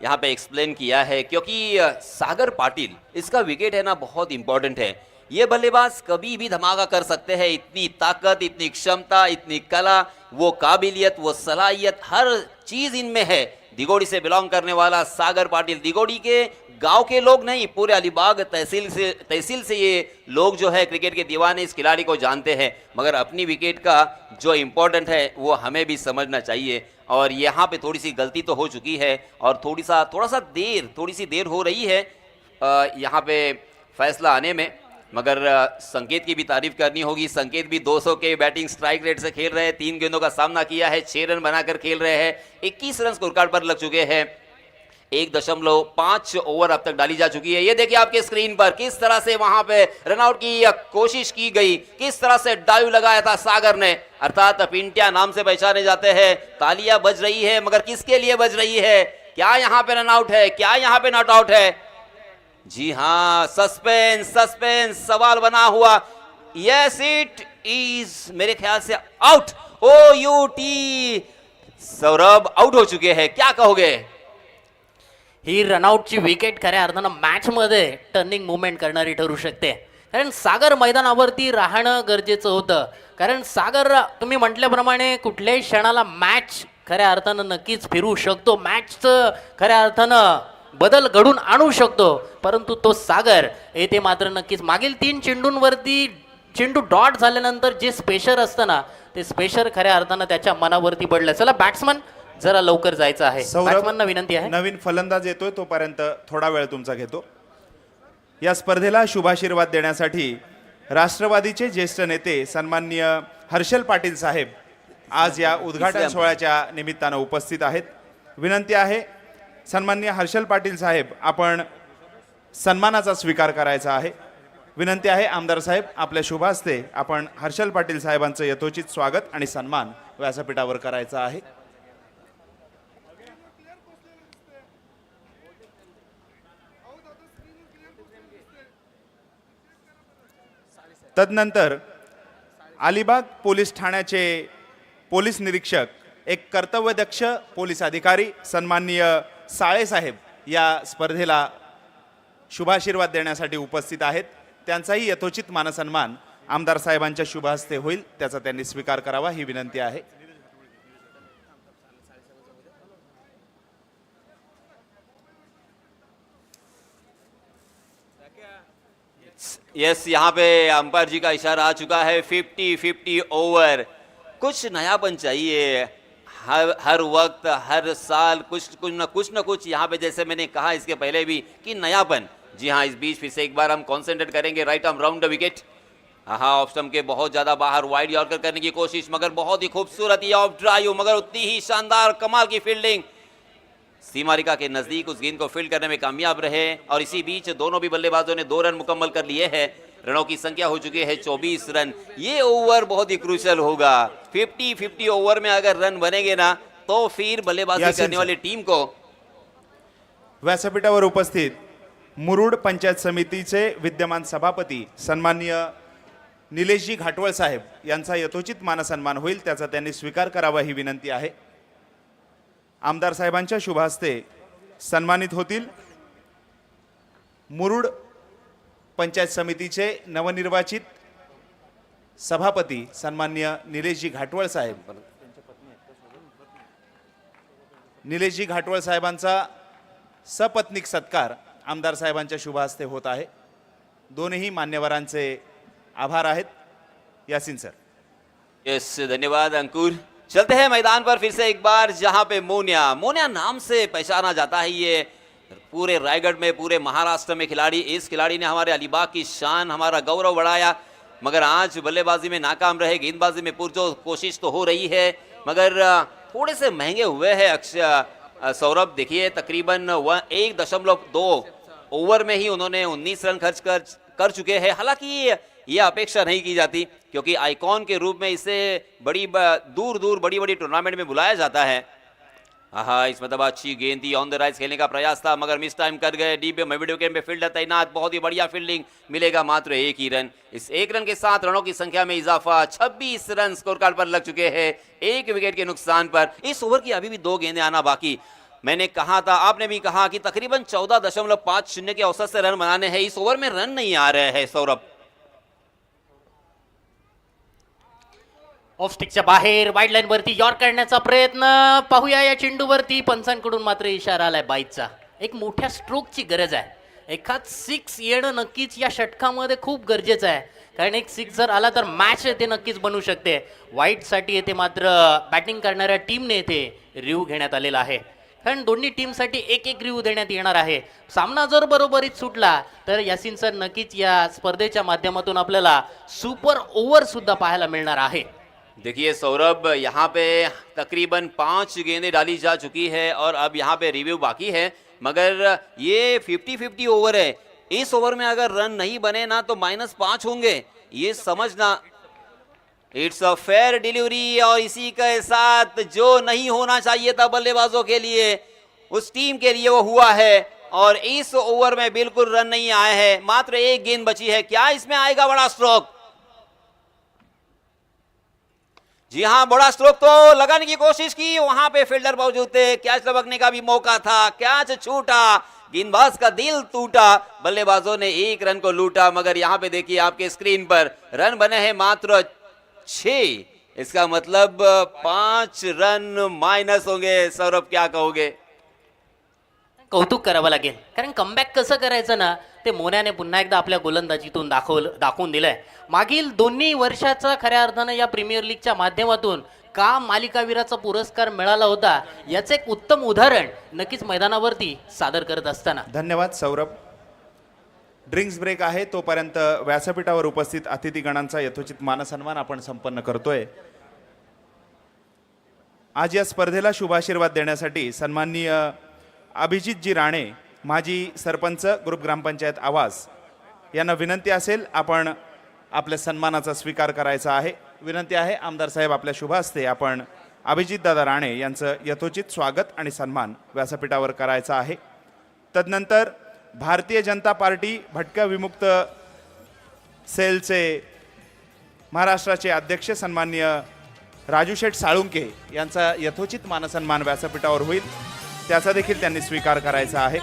यहाँ पे एक्सप्लेन किया है, क्योंकि सागर पाटिल, इसका विकेट है ना बहुत इंपॉर्टेंट है. ये बल्लेबाज कभी भी धमाका कर सकते हैं. इतनी ताकत, इतनी क्षमता, इतनी कला, वो काबिलियत, वो सलाहियत, हर चीज इनमें है. दिगोड़ी से बिलोंग करने वाला सागर पाटिल, दिगोड़ी के गांव के लोग नहीं, पूरे अलीबाग तहसील से ये लोग जो है क्रिकेट के दीवाने इस खिलाड़ी को जानते हैं. मगर अपनी विकेट का जो इम्पोर्टेंट है वो हमें भी समझना चाहिए. और यहाँ पे थोड़ी सी गलती तो हो चुकी है और थोड़ी सी देर हो रही है यहाँ पे फैसला आने में. मगर संकेत की भी तारीफ करनी होगी. संकेत भी 200 के बैटिंग स्ट्राइक रेट से खेल रहे हैं. 3 गेंदों का सामना किया है, 6 रन बनाकर खेल रहे हैं. 21 रन स्कोर कार्ड पर लग चुके हैं. 1.5 ओवर अब तक डाली जा चुकी है. ये देखिए आपके स्क्रीन पर किस तरह से वहां पे रनआउट की कोशिश की गई, किस तरह से डाइव लगाया था सागर ने, अर्थात पिंटिया नाम से पहचाने जाते हैं. तालियां बज रही है, मगर किसके लिए बज रही है? क्या यहाँ पे रनआउट है, क्या यहाँ पे नॉट आउट है? जी हाँ, सस्पेंस सवाल बना हुआ. यस, इट इज मेरे ख्याल से आउट. OUT. सौरभ आउट हो चुके हैं, क्या कहोगे? ही रनआउटची विकेट खऱ्या अर्थानं मॅचमध्ये टर्निंग मुवमेंट करणारी ठरू शकते. कारण सागर मैदानावरती राहणं गरजेचं होतं. कारण सागर, तुम्ही म्हटल्याप्रमाणे कुठल्याही क्षणाला मॅच खऱ्या अर्थानं नक्कीच फिरू शकतो, मॅचचं खऱ्या अर्थानं बदल घडून आणू शकतो, परंतु तो सागर येथे मात्र नक्कीच मागील 3 चेंडूंवरती चेंडू डॉट झाल्यानंतर जे स्पेशर असतं ना, ते स्पेशर खऱ्या अर्थानं त्याच्या मनावरती पडलं. चला बॅट्समन जरा लवकर जायचं आहे. सौरभ, बॅट्समनना विनंती आहे. नवीन फलंदाज येतोय तोपर्यंत थोडा वेळ तुमचा घेतो. या स्पर्धेला शुभाशीर्वाद देण्यासाठी राष्ट्रवादीचे ज्येष्ठ नेते सन्माननीय हर्षल पाटील साहेब आज या उद्घाटन सोहळ्याच्या निमित्तानं उपस्थित आहेत. विनंती आहे सन्माननीय हर्षल पाटील साहेब, आपण सन्मानाचा स्वीकार करायचा आहे. विनंती आहे आमदार साहेब, आपल्या शुभ हस्ते आपण हर्षल पाटील साहेबांचं यथोचित स्वागत आणि सन्मान व्यासपीठावर करायचा आहे. तदनंतर अलिबाग पोलीस ठाण्याचे पोलीस निरीक्षक, एक कर्तव्यदक्ष पोलीस अधिकारी सन्माननीय साळे साहेब या स्पर्धेला शुभाशीर्वाद देण्यासाठी उपस्थित आहेत. त्यांचाही यथोचित मानसन्मान आमदार साहेबांच्या शुभ हस्ते होईल, त्याचा त्यांनी स्वीकार करावा ही विनंती आहे. यस, यहाँ पे अंपायर जी का इशारा आ चुका है. 50-50 ओवर. कुछ नयापन चाहिए हर वक्त, हर साल कुछ न कुछ यहाँ पे, जैसे मैंने कहा इसके पहले भी कि नयापन. जी हाँ, इस बीच फिर से एक बार हम कॉन्सेंट्रेट करेंगे. Right arm round the wicket. हाँ, ऑफ स्टंप के बहुत ज्यादा बाहर, वाइड यॉर्कर करने की कोशिश, मगर बहुत ही खूबसूरत ये ऑफ ड्राइव, मगर उतनी ही शानदार कमाल की फील्डिंग. सीमारिका के नजदीक उस गेंद को फील्ड करने में कामयाब रहे. और इसी बीच दोनों भी बल्लेबाजों ने 2 रन मुकम्मल कर लिए हैं. रनों की संख्या हो चुकी है 24 रन. ये ओवर बहुत ही क्रूशियल होगा. 50-50 ओवर में अगर रन बनेंगे ना, तो फिर बल्लेबाजी करने वाली टीम को. व्यासपीठावर उपस्थित मुरुड पंचायत समितीचे विद्यमान सभापती सन्माननीय निलेशजी घाटवळ साहेब यांचा यथोचित मानसन्मान होईल, त्याचा त्यांनी स्वीकार करावा ही विनंती आहे. आमदार साहेबांच्या शुभ हस्ते सन्मानित होतील मुरुड पंचायत समितीचे नवनिर्वाचित सभापती सन्माननीय निलेशजी घाटवळ साहेब. निलेशजी घाटवळ साहेबांचा सपत्नीक सत्कार आमदार साहेबांच्या शुभ हस्ते होत आहे. दोनही मान्यवरांचे आभार आहेत. यासीन सर. यस, धन्यवाद अंकुर. चलते हैं मैदान पर फिर से एक बार, जहां पे मोनिया नाम से पहचाना जाता है. ये पूरे रायगढ़ में, पूरे महाराष्ट्र में खिलाड़ी. इस खिलाड़ी ने हमारे अलीबाग की शान, हमारा गौरव बढ़ाया, मगर आज बल्लेबाजी में नाकाम रहे. गेंदबाजी में पुरजोर कोशिश तो हो रही है, मगर थोड़े से महंगे हुए हैं अक्षय. सौरभ देखिए, तकरीबन 1.2 ओवर में ही उन्होंने 19 रन खर्च कर चुके हैं. हालांकि ये अपेक्षा नहीं की जाती, क्योंकि आइकॉन के रूप में इसे दूर बड़ी टूर्नामेंट में बुलाया जाता है. हाँ, इस मतलब अच्छी गेंद थी, ऑन द राइज खेलने का प्रयास था, मगर मिस टाइम कर गए. डीप विकेट में फील्डर तैनात, बहुत ही बढ़िया फील्डिंग. मिलेगा मात्र 1 ही रन. इस 1 रन के साथ रनों की संख्या में इजाफा. 26 रन स्कोर कार्ड पर लग चुके हैं 1 विकेट के नुकसान पर. इस ओवर की अभी भी 2 गेंदें आना बाकी. मैंने कहा था, आपने भी कहा कि तकरीबन 14.50 के औसत से रन बनाने हैं. इस ओवर में रन नहीं आ रहे हैं. सौरभ, ऑफ स्टिकच्या बाहेर वाईड लाईन वरती यॉर्क करण्याचा प्रयत्न पाहूया. या चेंडूवरती पंचांकडून मात्र इशारा आलाय बाईचा. एक मोठ्या स्ट्रोकची गरज आहे. एखाद 6 येणं नक्कीच या षटकामध्ये खूप गरजेचं आहे, कारण एक 6 जर आला तर मॅच येथे नक्कीच बनू शकते. वाईटसाठी येथे मात्र बॅटिंग करणाऱ्या टीमने येथे रिव्ह्यू घेण्यात आलेला आहे, कारण दोन्ही टीमसाठी एक रिव्ह्यू देण्यात येणार आहे. सामना जर बरोबरीत सुटला तर यासीन सर नक्कीच या स्पर्धेच्या माध्यमातून आपल्याला सुपर ओव्हर सुद्धा पाहायला मिळणार आहे. देखिए सौरभ, यहाँ पे तकरीबन 5 गेंदें डाली जा चुकी है और अब यहाँ पे रिव्यू बाकी है, मगर ये 50-50 ओवर है. इस ओवर में अगर रन नहीं बने ना तो -5 होंगे, ये समझना. इट्स अ फेयर डिलीवरी, और इसी के साथ जो नहीं होना चाहिए था बल्लेबाजों के लिए, उस टीम के लिए वो हुआ है. और इस ओवर में बिल्कुल रन नहीं आए हैं, मात्र 1 गेंद बची है. क्या इसमें आएगा बड़ा स्ट्रोक? जी हाँ, बड़ा स्ट्रोक तो लगाने की कोशिश की, वहां पे फील्डर मौजूद थे. कैच लपकने का भी मौका था, कैच छूटा, गेंदबाज का दिल टूटा. बल्लेबाजों ने 1 रन को लूटा, मगर यहाँ पे देखिए आपके स्क्रीन पर रन बने हैं मात्र 6. इसका मतलब 5 रन माइनस होंगे। सौरभ क्या कहोगे? कौतुक करावं लागेल, कारण कमबॅक कसं करायचं ना ते मोन्याने पुन्हा एकदा आपल्या गोलंदाजीतून दाखवून दिलंय. मागील दोन्ही वर्षाचा खऱ्या अर्थानं या प्रीमियर लीगच्या माध्यमातून का मालिकावीराचा पुरस्कार मिळाला होता याचं एक उत्तम उदाहरण नक्कीच मैदानावरती सादर करत असताना. धन्यवाद सौरभ. ड्रिंक्स ब्रेक आहे, तोपर्यंत व्यासपीठावर उपस्थित अतिथीगणांचा यथोचित मानसन्मान आपण संपन्न करतोय. आज या स्पर्धेला शुभाशीर्वाद देण्यासाठी सन्माननीय अभिजितजी राणे, माजी सरपंच, ग्रुप ग्रामपंचायत आवास यांना विनंती असेल आपण आपल्या सन्मानाचा स्वीकार करायचा आहे. विनंती आहे आमदार साहेब आपल्या शुभ हस्ते आपण अभिजितदादा राणे यांचं यथोचित स्वागत आणि सन्मान व्यासपीठावर करायचा आहे. तदनंतर भारतीय जनता पार्टी भटक्या विमुक्त सेलचे महाराष्ट्राचे अध्यक्ष सन्माननीय राजू शेठ साळुंके यांचा यथोचित मानसन्मान व्यासपीठावर होईल, त्याचा देखील त्यांनी स्वीकार करायचा आहे.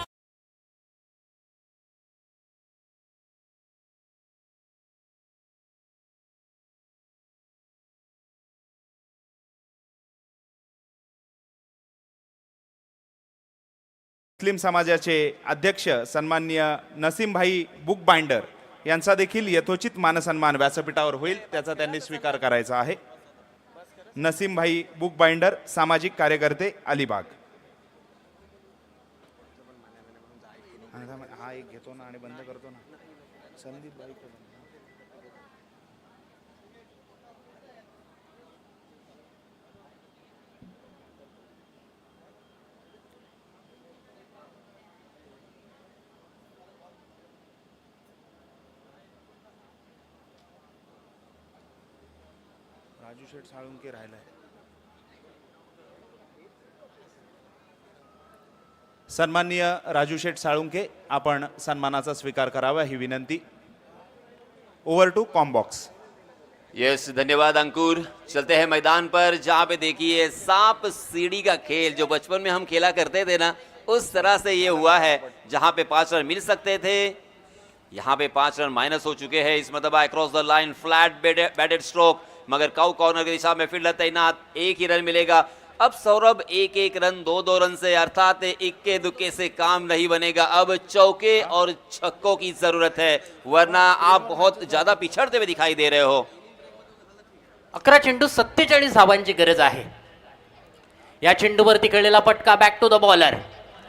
मुस्लिम समाजाचे अध्यक्ष सन्माननीय नसीमभाई बुक बाइंडर यांचा देखील यथोचित मानसन्मान व्यासपीठावर होईल, त्याचा त्यांनी स्वीकार करायचा आहे. नसीमभाई बुक बाइंडर, सामाजिक कार्यकर्ते, अलिबाग. हा एक घेतो ना आणि बंद करतो ना. संदीप भाई राजू शेठ साळुंके राहिलाय. सन्माननीय राजू शेठ साळुंके आपण सन्मानाचा स्वीकार करावा ही विनंती. Over to combox. यस, धन्यवाद अंकुर. चलते हैं मैदान पर, जहाँ पे देखिए सांप सीढ़ी का खेल जो बचपन में हम खेला करते थे ना, उस तरह से ये हुआ है. जहाँ पे 5 रन मिल सकते थे, यहाँ पे 5 रन माइनस हो चुके हैं. इस मतलब across the line flat batted stroke, Magar cow corner की दिशा में फील्डर तैनात, 1 ही रन मिलेगा. अब सौरभ 1-1 रन 2-2 रन से, अर्थात इक्के दुक्के से काम नहीं बनेगा. अब चौके और छक्कों की जरूरत है, वरना आप बहुत ज्यादा पिछड़ते हुए दिखाई दे रहे हो. 11 चेंडू 47 धावांची गरज आहे. या चेंडूवरती खेळलेला फटका बॅक टू द बॉलर,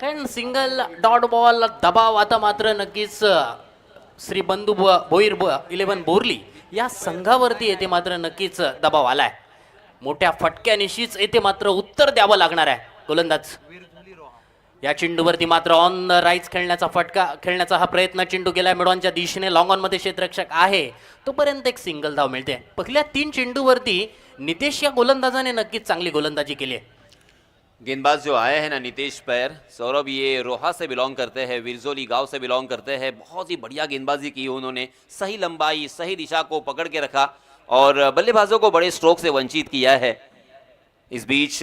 कारण सिंगल डॉट बॉल दबाव आता मात्र नक्कीच श्री बंधू भोईर 11 बोरली या संघावरती येथे मात्र नक्कीच दबाव आलाय. मोठ्या फटक्यानिशीच येथे मात्र उत्तर द्यावं लागणार आहे गोलंदाज. या चेंडूवरती मात्र ऑन द राईट खेळण्याचा हा प्रयत्न चेंडू गेलाय मिडॉनच्या दिशेने. लॉंग ऑन मध्ये क्षेत्ररक्षक आहे, तोपर्यंत एक सिंगल धाव मिळते. पहिल्या 3 चेंडूवरती नितेश या गोलंदाजाने नक्कीच चांगली गोलंदाजी केली आहे. गेंदबाज जो आए हैं ना नितेश पैर, सौरभ ये रोहा से बिलोंग करते हैं, विरजोली गांव से बिलोंग करते हैं. बहुत ही बढ़िया गेंदबाजी की उन्होंने, सही लंबाई, सही दिशा को पकड़ के रखा और बल्लेबाजों को बड़े स्ट्रोक से वंचित किया है. इस बीच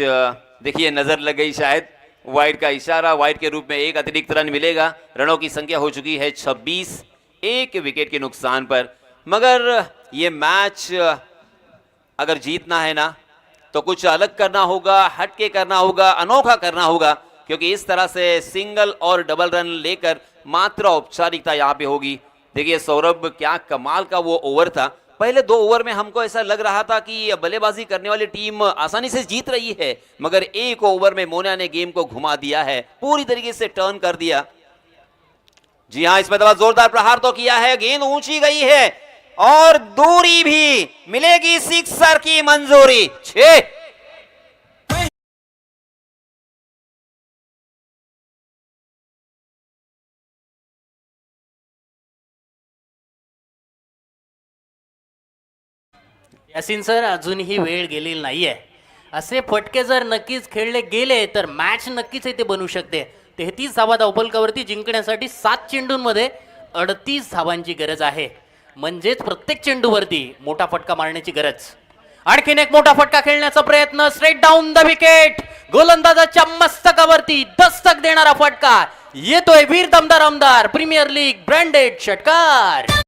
देखिए नजर लग गई शायद, वाइड का इशारा, वाइड के रूप में 1 अतिरिक्त रन मिलेगा. रनों की संख्या हो चुकी है 26, 1 विकेट के नुकसान पर. मगर ये मैच अगर जीतना है ना तो कुछ अलग करना होगा, हटके करना होगा, अनोखा करना होगा, क्योंकि इस तरह से सिंगल और डबल रन लेकर मात्र औपचारिकता यहाँ पे होगी. देखिए सौरभ क्या कमाल का वो ओवर था. पहले 2 ओवर में हमको ऐसा लग रहा था कि बल्लेबाजी करने वाली टीम आसानी से जीत रही है, मगर 1 ओवर में मोना ने गेम को घुमा दिया है, पूरी तरीके से टर्न कर दिया. जी हाँ, इसमें दबा जोरदार प्रहार तो किया है, गेंद ऊंची गई है और दूरी भी मिलेगी, सिक्सर की मंजूरी. 6 यासिन सर, अजूनही वेळ गेलेली नाहीये. असे फटके जर नक्कीच खेळले गेले तर मॅच नक्कीच इथे बनू शकते. 33 धावा धावफलकावरती जिंकण्यासाठी 7 चेंडूंमध्ये 38 धावांची गरज आहे. म्हणजेच प्रत्येक चेंडूवरती मोठा फटका मारण्याची गरज. आणखीन एक मोठा फटका खेळण्याचा प्रयत्न, straight down the wicket. गोलंदाजाच्या मस्तकावरती Dastak देणारा फटका येतोय. वीर दमदार आमदार प्रीमियर लीग ब्रँडेड षटकार.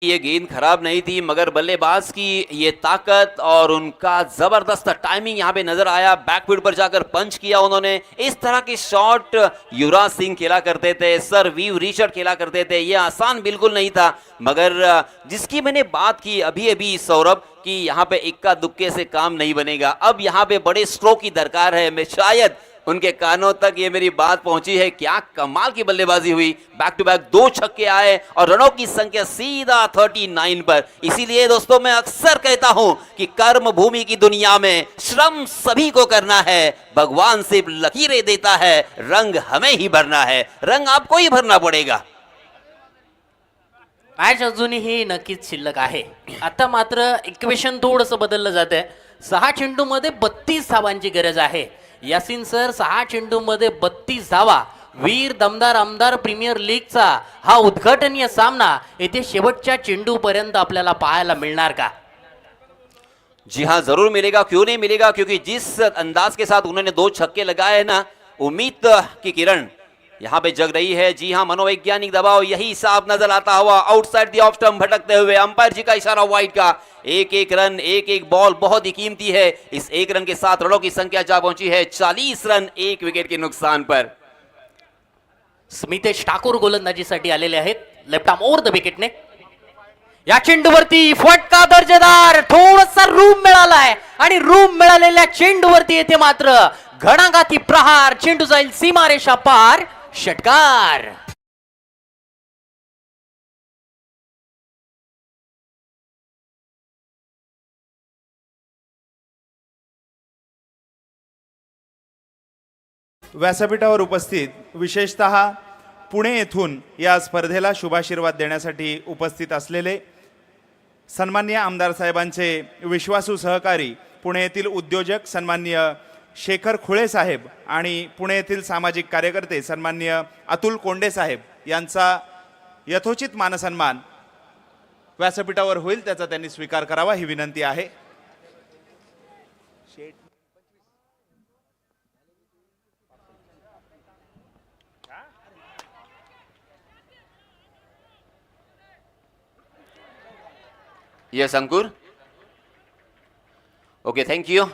ये गेंद खराब नहीं थी, मगर बल्लेबाज की ये ताकत और उनका जबरदस्त टाइमिंग यहाँ पे नजर आया। बैकफुट पर जाकर पंच किया उन्होंने। इस तरह के शॉट युवराज सिंह खेला करते थे, सर वी रिचर्ड खेला करते थे। ये आसान बिल्कुल नहीं था, मगर जिसकी मैंने बात की अभी अभी सौरभ कि यहाँ पे इक्का दुक्के से काम नहीं बनेगा, अब यहाँ पे बड़े स्ट्रोक की दरकार है। मैं शायद उनके कानों तक ये मेरी बात पहुंची है। क्या कमाल की बल्लेबाजी हुई, बैक टू बैक 2 छक्के आए और रनों की संख्या सीधा 39 पर। इसीलिए दोस्तों मैं अक्सर कहता हूं कि कर्म भूमि की दुनिया में श्रम सभी को करना है, भगवान सिर्फ लकीरें देता है, रंग हमें ही भरना है, रंग आपको ही भरना पड़ेगा। मॅच अजूनही नक्कीच शिल्लक आहे। आता मात्र इक्वेशन थोडंसं बदललं जात आहे। 6 चेंडूमध्ये 32 धावांची गरज आहे। यासिन सर 6 चेंडूमध्ये 32 धावा, वीर दमदार आमदार प्रीमियर लीगचा हा उद्घाटनीय सामना येथे शेवटच्या चेंडूपर्यंत आपल्याला पाहायला मिळणार का? जी हाँ, जरूर मिलेगा, क्यों नहीं मिलेगा, क्योंकि जिस अंदाज के साथ उन्होंने 2 छक्के लगाए हैं ना, उम्मीद की किरण यहाँ पे जग रही है। जी हाँ, मनोवैज्ञानिक दबाव यही साफ नजर आता हुआ आउटसाइड द ऑफ स्टंप भटकते हुए। अंपायर जी का इशारा वाइड का। एक एक रन, एक एक बॉल बहुत ही कीमती है। इस एक रन के साथ रनों की संख्या जा पहुंची है 40 रन, 1 विकेट के नुकसान पर। स्मितेश ठाकूर गोलंदाजीसाठी आलेले आहेत लेफ्ट आर्म ओव्हर द विकेटने। या चेंडूवरती फटका दर्जेदार, थोडासा रूम मिळालाय आणि रूम मिळालेल्या चेंडूवरती येथे मात्र घणाघाती प्रहार, चेंडू जाईल सीमारेषा पार, षटकार। व्यासपीठावर उपस्थित विशेषतः पुणे येथून या स्पर्धेला शुभाशीर्वाद देण्यासाठी उपस्थित असलेले सन्माननीय आमदार साहेबांचे विश्वासू सहकारी, पुणे येथील उद्योजक सन्माननीय शेखर खुळे साहेब आणि पुणे येथील सामाजिक कार्यकर्ते सन्माननीय अतुल कोंडे साहेब यांचा यथोचित मानसन्मान व्यासपीठावर होईल, त्याचा त्यांनी स्वीकार करावा ही विनंती आहे। Yes Ankur, okay, thank you.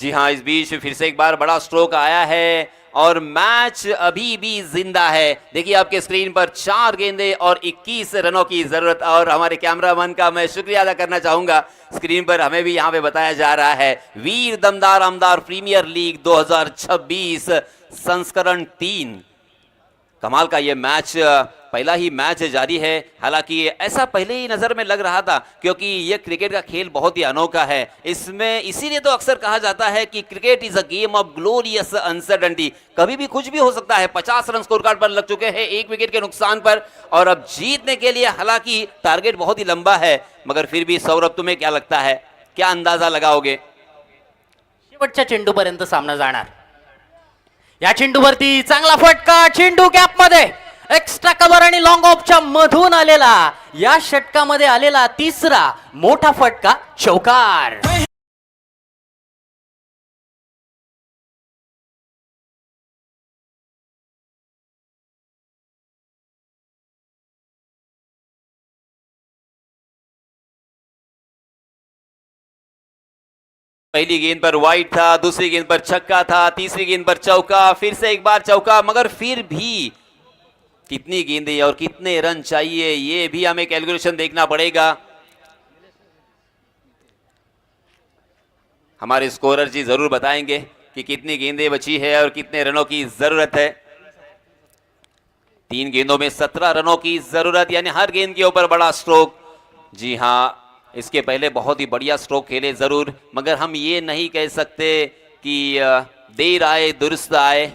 जी हाँ, इस बीच फिर से एक बार बड़ा स्ट्रोक आया है और मैच अभी भी जिंदा है। देखिए आपके स्क्रीन पर 4 गेंदे और 21 रनों की जरूरत। और हमारे कैमरामैन का मैं शुक्रिया अदा करना चाहूंगा, स्क्रीन पर हमें भी यहाँ पे बताया जा रहा है वीर दमदार आमदार प्रीमियर लीग 2026 संस्करण 3। कमाल का ये मैच, पहला ही मैच जारी है। हालांकि ऐसा पहले ही नजर में लग रहा था, क्योंकि ये क्रिकेट का खेल बहुत ही अनोखा है। इसमें इसीलिए तो अक्सर कहा जाता है कि cricket is a game of glorious uncertainty. कभी भी कुछ भी हो सकता है। 50 रन स्कोर कार्ड पर लग चुके हैं 1 विकेट के नुकसान पर, और अब जीतने के लिए हालांकि टारगेट बहुत ही लंबा है, मगर फिर भी सौरभ तुम्हें क्या लगता है, क्या अंदाजा लगाओगे? शेवटच्या चेंडूपर्यंत सामना जाणार। या चेंडूवरती चांगला फटका, चेंडू गॅप मध्ये एक्स्ट्रा कव्हर आणि लॉंग ऑफच्या मधून आलेला, या षटकामध्ये आलेला 3रा मोठा फटका, चौकार। पहली गेंद पर वाइड था, दूसरी गेंद पर छक्का था, तीसरी गेंद पर चौका, फिर से एक बार चौका, मगर फिर भी कितनी गेंदें और कितने रन चाहिए ये भी हमें कैलकुलेशन देखना पड़ेगा। हमारे स्कोरर जी जरूर बताएंगे कि कितनी गेंदें बची है और कितने रनों की जरूरत है। 3 गेंदों में 17 रनों की जरूरत, यानी हर गेंद के ऊपर बड़ा स्ट्रोक। जी हाँ, इसके पहले बहुत ही बढ़िया स्ट्रोक खेले जरूर, मगर हम ये नहीं कह सकते कि देर आए दुरुस्त आए,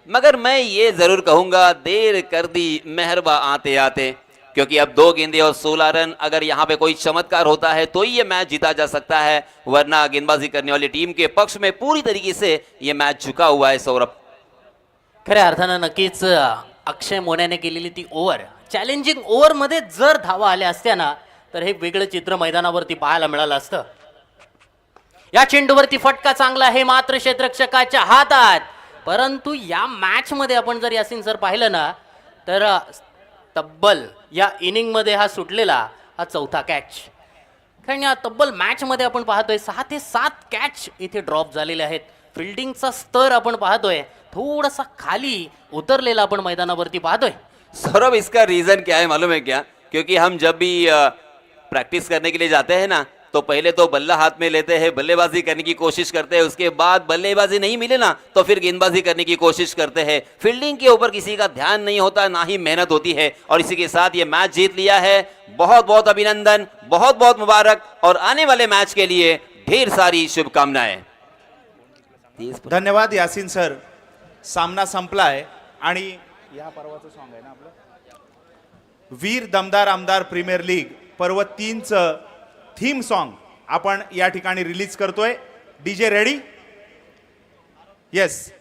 मगर मैं ये जरूर कहूंगा देर कर दी मेहरबा आते आते, क्योंकि अब 2 गेंदे और 16 रन, अगर यहाँ पे कोई चमत्कार होता है तो ये मैच जीता जा सकता है, वरना गेंदबाजी करने वाली टीम के पक्ष में पूरी तरीके से ये मैच झुका हुआ है। सौरभ, खऱ्या अर्थानं नक्कीच अक्षय मोन्याने केलेली ती ओव्हर, चॅलेंजिंग ओव्हर मध्ये जर धावा आल्या असत्या ना, तर हे वेगळं चित्र मैदानावरती पाहायला मिळालं असतं। या चेंडूवरती फटका चांगला आहे, मात्र क्षेत्ररक्षकाच्या हातात। परंतु या मॅच मध्ये आपण जर यासिन सर पाहिलं ना, तर तब्बल या इनिंगमध्ये हा सुटलेला हा चौथा कॅच. कारण या तब्बल मॅचमध्ये आपण पाहतोय 6 ते 7 कॅच इथे ड्रॉप झालेले आहेत. फिल्डिंगचा स्तर आपण पाहतोय थोडासा खाली उतरलेला आपण मैदानावरती पाहतोय. सौरभ, इसका रीजन क्या है मालूम है क्या? क्योंकि हम जब भी प्रैक्टिस करने के लिए जाते हैं ना, तो पहले तो बल्ला हाथ में लेते हैं, बल्लेबाजी करने की कोशिश करते हैं, उसके बाद बल्लेबाजी नहीं मिले ना तो फिर गेंदबाजी करने की कोशिश करते हैं. फील्डिंग के ऊपर किसी का ध्यान नहीं होता, ना ही मेहनत होती है. और इसी के साथ ये मैच जीत लिया है. बहुत बहुत अभिनंदन, बहुत बहुत मुबारक, और आने वाले मैच के लिए ढेर सारी शुभकामनाएं. धन्यवाद यासीन सर. सामना संपलाय आणि या पर्वाचं सॉन्ग आहे ना आपलं वीर दमदार आमदार प्रीमियर लीग पर्व 3चं थीम सॉन्ग आपण या ठिकाणी रिलीज करतोय. DJ ready? येस.